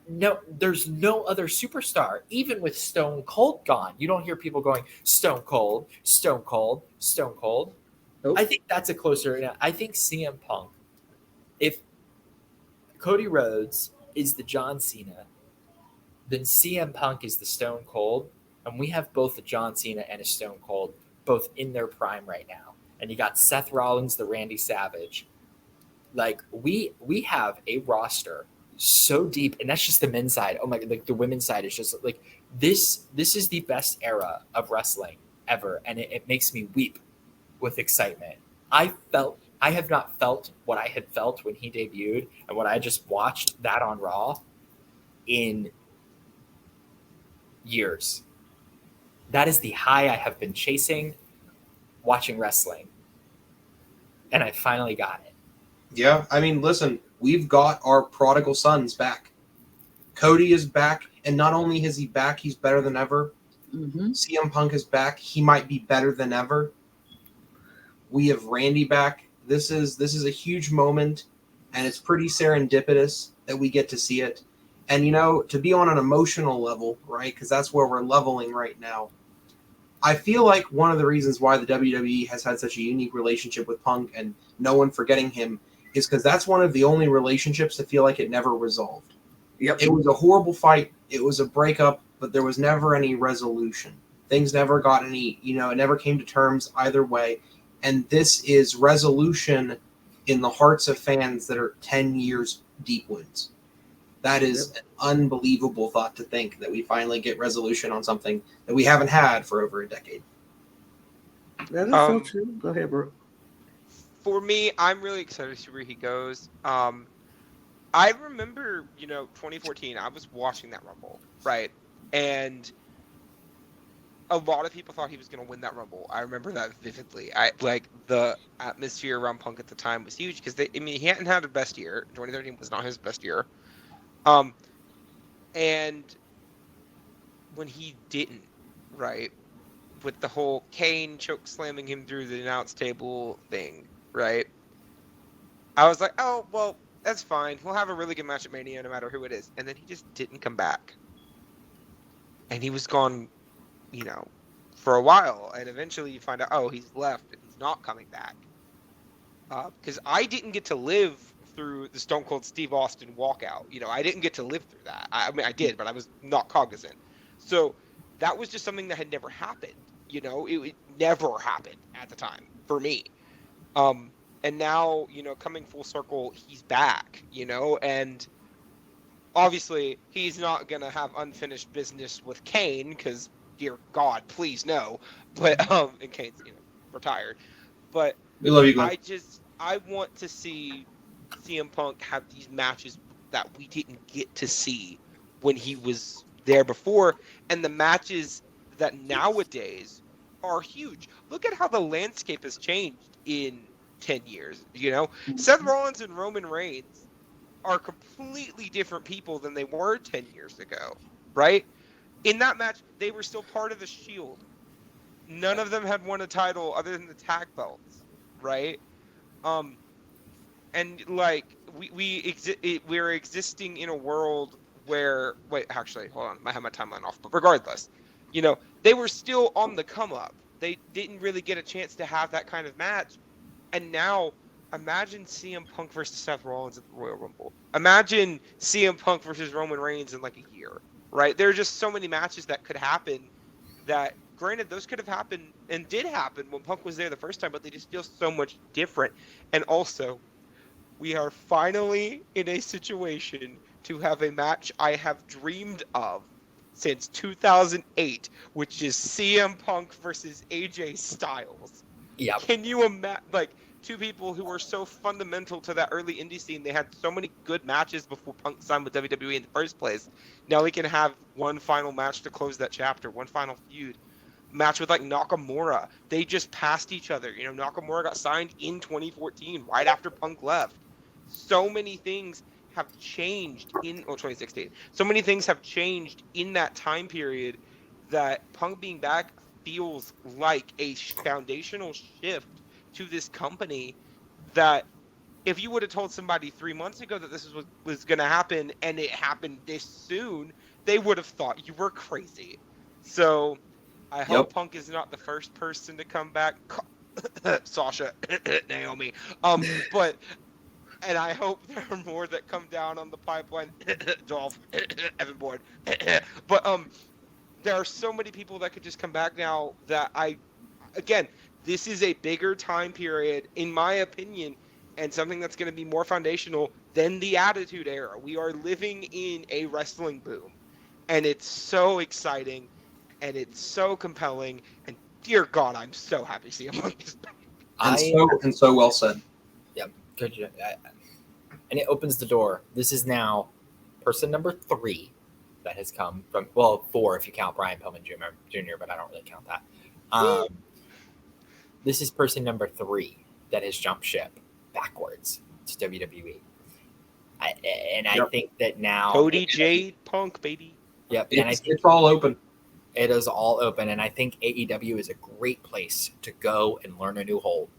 no, there's no other superstar. Even with Stone Cold gone, you don't hear people going Stone Cold, Stone Cold, Stone Cold. Nope. I think that's a closer. I think CM Punk, if Cody Rhodes is the John Cena, then CM Punk is the Stone Cold, and we have both a John Cena and a Stone Cold, both in their prime right now. And you got Seth Rollins, the Randy Savage. Like, we have a roster so deep, and that's just the men's side. Oh my god, like the women's side is just like this is the best era of wrestling ever, and it makes me weep with excitement. I have not felt what I had felt when he debuted and what I just watched that on Raw in years. That is the high I have been chasing watching wrestling. And I finally got it. Yeah, I mean, listen, we've got our prodigal sons back. Cody is back, and not only is he back, he's better than ever. CM Punk is back. He might be better than ever. We have Randy back. This is a huge moment, and it's pretty serendipitous that we get to see it. And, you know, to be on an emotional level, right, because that's where we're leveling right now, I feel like one of the reasons why the WWE has had such a unique relationship with Punk and no one forgetting him is because that's one of the only relationships that feel like it never resolved. Yep. It was a horrible fight. It was a breakup, but there was never any resolution. Things never got any, you know, it never came to terms either way. And this is resolution in the hearts of fans that are 10 years deep wounds. That is an unbelievable thought to think that we finally get resolution on something that we haven't had for over a decade. That is so true. Go ahead, bro. For me, I'm really excited to see where he goes. I remember, 2014, I was watching that Rumble, right? And a lot of people thought he was going to win that Rumble. I remember that vividly. The atmosphere around Punk at the time was huge because he hadn't had the best year. 2013 was not his best year. And when he didn't, right, with the whole Kane choke slamming him through the announce table thing, right, I was like, oh, well, that's fine. We'll have a really good match at Mania no matter who it is. And then he just didn't come back. And he was gone, for a while. And eventually you find out, oh, he's left and he's not coming back. Because I didn't get to live through the Stone Cold Steve Austin walkout. I didn't get to live through that. I mean, I did, but I was not cognizant. So that was just something that had never happened. It never happened at the time for me. And now, coming full circle, he's back, and obviously he's not going to have unfinished business with Kane because, dear God, please no. But, and Kane's, retired. But we love you, Glenn. I want to see CM Punk have these matches that we didn't get to see when he was there before. And the matches that nowadays are huge. Look at how the landscape has changed in 10 years. Seth Rollins and Roman Reigns are completely different people than they were 10 years ago, right? In that match, they were still part of the Shield. None of them had won a title other than the tag belts, right? And we're existing in a world where actually, hold on, I have my timeline off, but regardless, You know, they were still on the come up. They didn't really get a chance to have that kind of match. And now, imagine CM Punk versus Seth Rollins at the Royal Rumble. Imagine CM Punk versus Roman Reigns in like a year, right? There are just so many matches that could happen that, granted, those could have happened and did happen when Punk was there the first time, but they just feel so much different. And also, we are finally in a situation to have a match I have dreamed of since 2008, which is CM Punk versus AJ Styles. Yep. Can you imagine, like, two people who were so fundamental to that early indie scene? They had so many good matches before Punk signed with WWE in the first place. Now we can have one final match to close that chapter, one final feud. Match with like Nakamura. They just passed each other. You know, Nakamura got signed in 2014, right after Punk left. So many things have changed in 2016. So many things have changed in that time period that Punk being back feels like a foundational shift to this company that if you would have told somebody 3 months ago that this was going to happen and it happened this soon, they would have thought you were crazy. So I hope Punk is not the first person to come back. Sasha, Naomi. But and I hope there are more that come down on the pipeline. Dolph, Evan Bourne. But there are so many people that could just come back now that again, this is a bigger time period, in my opinion, and something that's going to be more foundational than the Attitude Era. We are living in a wrestling boom, and it's so exciting, and it's so compelling, and dear God, I'm so happy to see him on this. And so well said. Yep. Good job. And it opens the door. This is now person number 3 that has come from, well, 4 if you count Brian Pillman Jr., but I don't really count that. This is person number 3 that has jumped ship backwards to WWE. I think that now Cody Jade Punk, baby. Yep. It's all open. It is all open. And I think AEW is a great place to go and learn a new hold,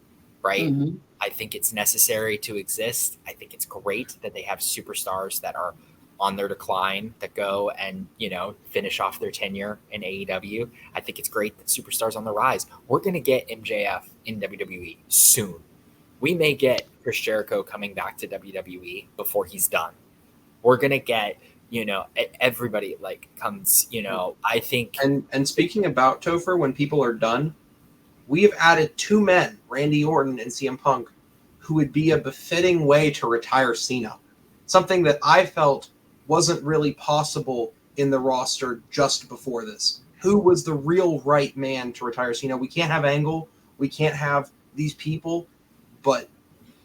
right? Mhm. I think it's necessary to exist. I think it's great that they have superstars that are on their decline that go and, finish off their tenure in AEW. I think it's great that superstars on the rise. We're going to get MJF in WWE soon. We may get Chris Jericho coming back to WWE before he's done. We're going to get, everybody comes, I think. And speaking about Topher, when people are done, we have added 2 men, Randy Orton and CM Punk, who would be a befitting way to retire Cena. Something that I felt wasn't really possible in the roster just before this. Who was the real right man to retire Cena? We can't have Angle. We can't have these people. But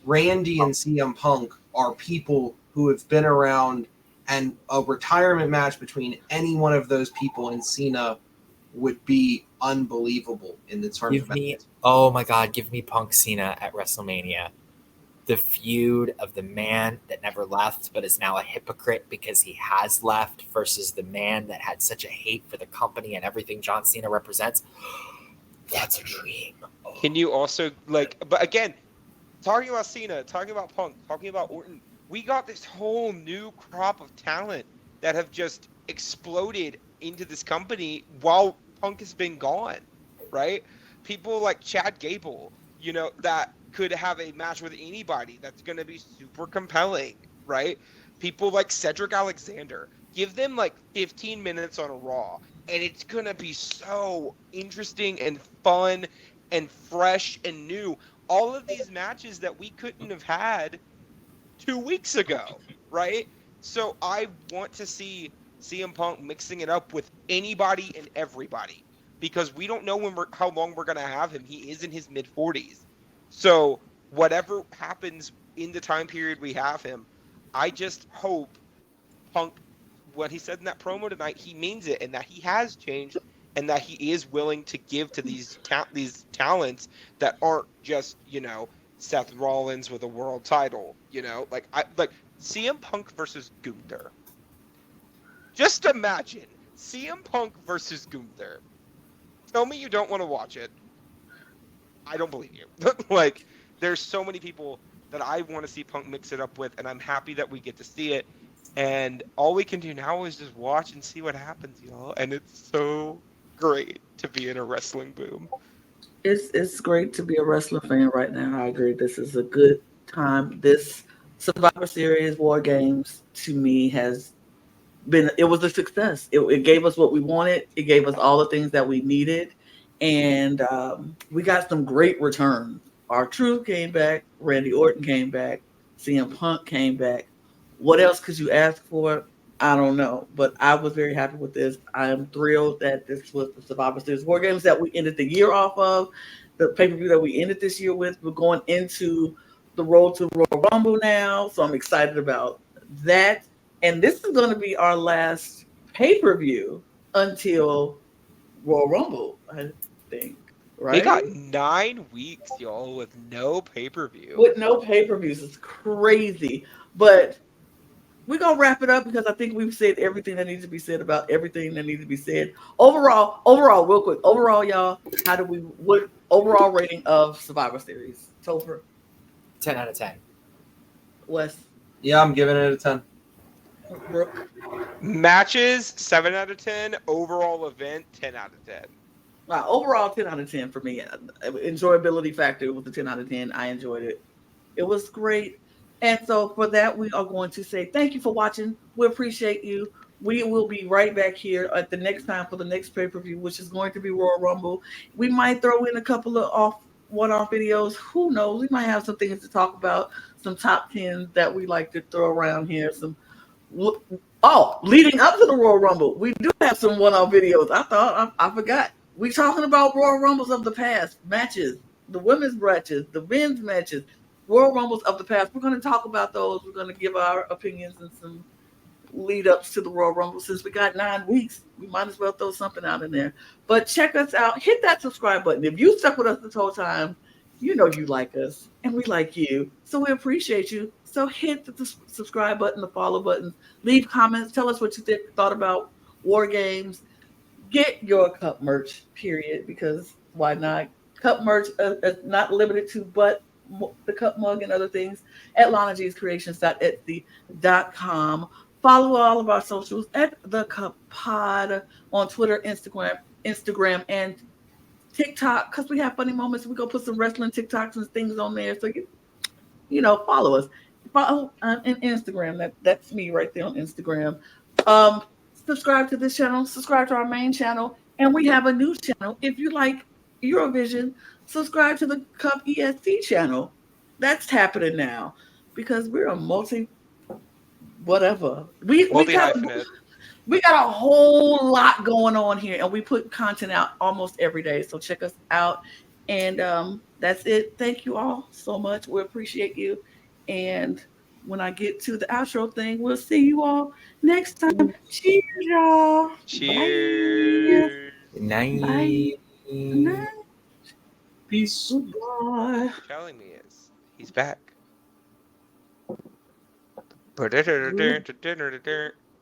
Randy and CM Punk are people who have been around, and a retirement match between any one of those people and Cena would be unbelievable in the terms of matches. Oh my God, give me Punk Cena at WrestleMania. The feud of the man that never left but is now a hypocrite because he has left versus the man that had such a hate for the company and everything John Cena represents. That's a dream. Oh. Can you also, but again, talking about Cena, talking about Punk, talking about Orton, we got this whole new crop of talent that have just exploded into this company while Punk has been gone, right? People like Chad Gable, that could have a match with anybody that's going to be super compelling, right? People like Cedric Alexander, give them 15 minutes on a Raw, and it's going to be so interesting and fun and fresh and new. All of these matches that we couldn't have had 2 weeks ago, right? So I want to see CM Punk mixing it up with anybody and everybody, because we don't know how long we're going to have him. He is in his mid-40s. So whatever happens in the time period we have him, I just hope Punk, what he said in that promo tonight, he means it, and that he has changed, and that he is willing to give to these talents that aren't just, Seth Rollins with a world title, like CM Punk versus Gunther. Just imagine CM Punk versus Gunther. Tell me you don't want to watch it. I don't believe you. There's so many people that I want to see Punk mix it up with, and I'm happy that we get to see it. And all we can do now is just watch and see what happens, y'all. And it's so great to be in a wrestling boom. It's great to be a wrestling fan right now. I agree. This is a good time. This Survivor Series War Games to me has been, it was a success. It gave us what we wanted. It gave us all the things that we needed, and we got some great returns. Our Truth came back. Randy Orton came back. CM Punk came back. What else could you ask for? I don't know, but I was very happy with this. I am thrilled that this was the Survivor Series War Games that we ended the year off of, the pay per view that we ended this year with. We're going into the road to Royal Rumble now, so I'm excited about that. And this is going to be our last pay per view until Royal Rumble, I think, We right? got 9 weeks, y'all, with no pay-per-view. With no pay per views, it's crazy. But we're gonna wrap it up because I think we've said everything that needs to be said about everything that needs to be said. Overall, real quick, overall, y'all, what overall rating of Survivor Series? Topher, 10 out of 10. Wes, Yeah, I'm giving it a 10. Brooke. Matches, 7 out of 10. Overall event, 10 out of 10. Overall, 10 out of 10 for me. Enjoyability factor was a 10 out of 10. I enjoyed it. It was great. And so for that, we are going to say thank you for watching. We appreciate you. We will be right back here at the next time for the next pay-per-view, which is going to be Royal Rumble. We might throw in a couple of one-off videos. Who knows? We might have some things to talk about, some top 10s that we like to throw around here. Leading up to the Royal Rumble, we do have some one-off videos. I forgot. We're talking about Royal Rumbles of the past, matches, the women's matches, the men's matches, Royal Rumbles of the past. We're going to talk about those. We're going to give our opinions and some lead ups to the Royal Rumble. Since we got 9 weeks, we might as well throw something out in there. But check us out. Hit that subscribe button. If you stuck with us this whole time, you know you like us and we like you. So we appreciate you. So hit the subscribe button, the follow button, leave comments, tell us what you thought about War Games. Get your cup merch, period, because why not? Cup merch is not limited to but the cup mug and other things at LanaG'sCreations.etsy.com. Follow all of our socials at The Cup Pod on Twitter, Instagram, and TikTok, because we have funny moments. We're going to put some wrestling TikToks and things on there. So, follow us. Follow on Instagram. That's me right there on Instagram. Subscribe to this channel, subscribe to our main channel, and we have a new channel. If you like Eurovision, subscribe to the Cup ESC channel. That's happening now because we're a whatever. We got a whole lot going on here, and we put content out almost every day. So check us out. And that's it. Thank you all so much. We appreciate you. And when I get to the outro thing, we'll see you all next time. Cheers, y'all. Cheers. Good night. Bye. Good night. Peace. Goodbye. Telling me is he's back.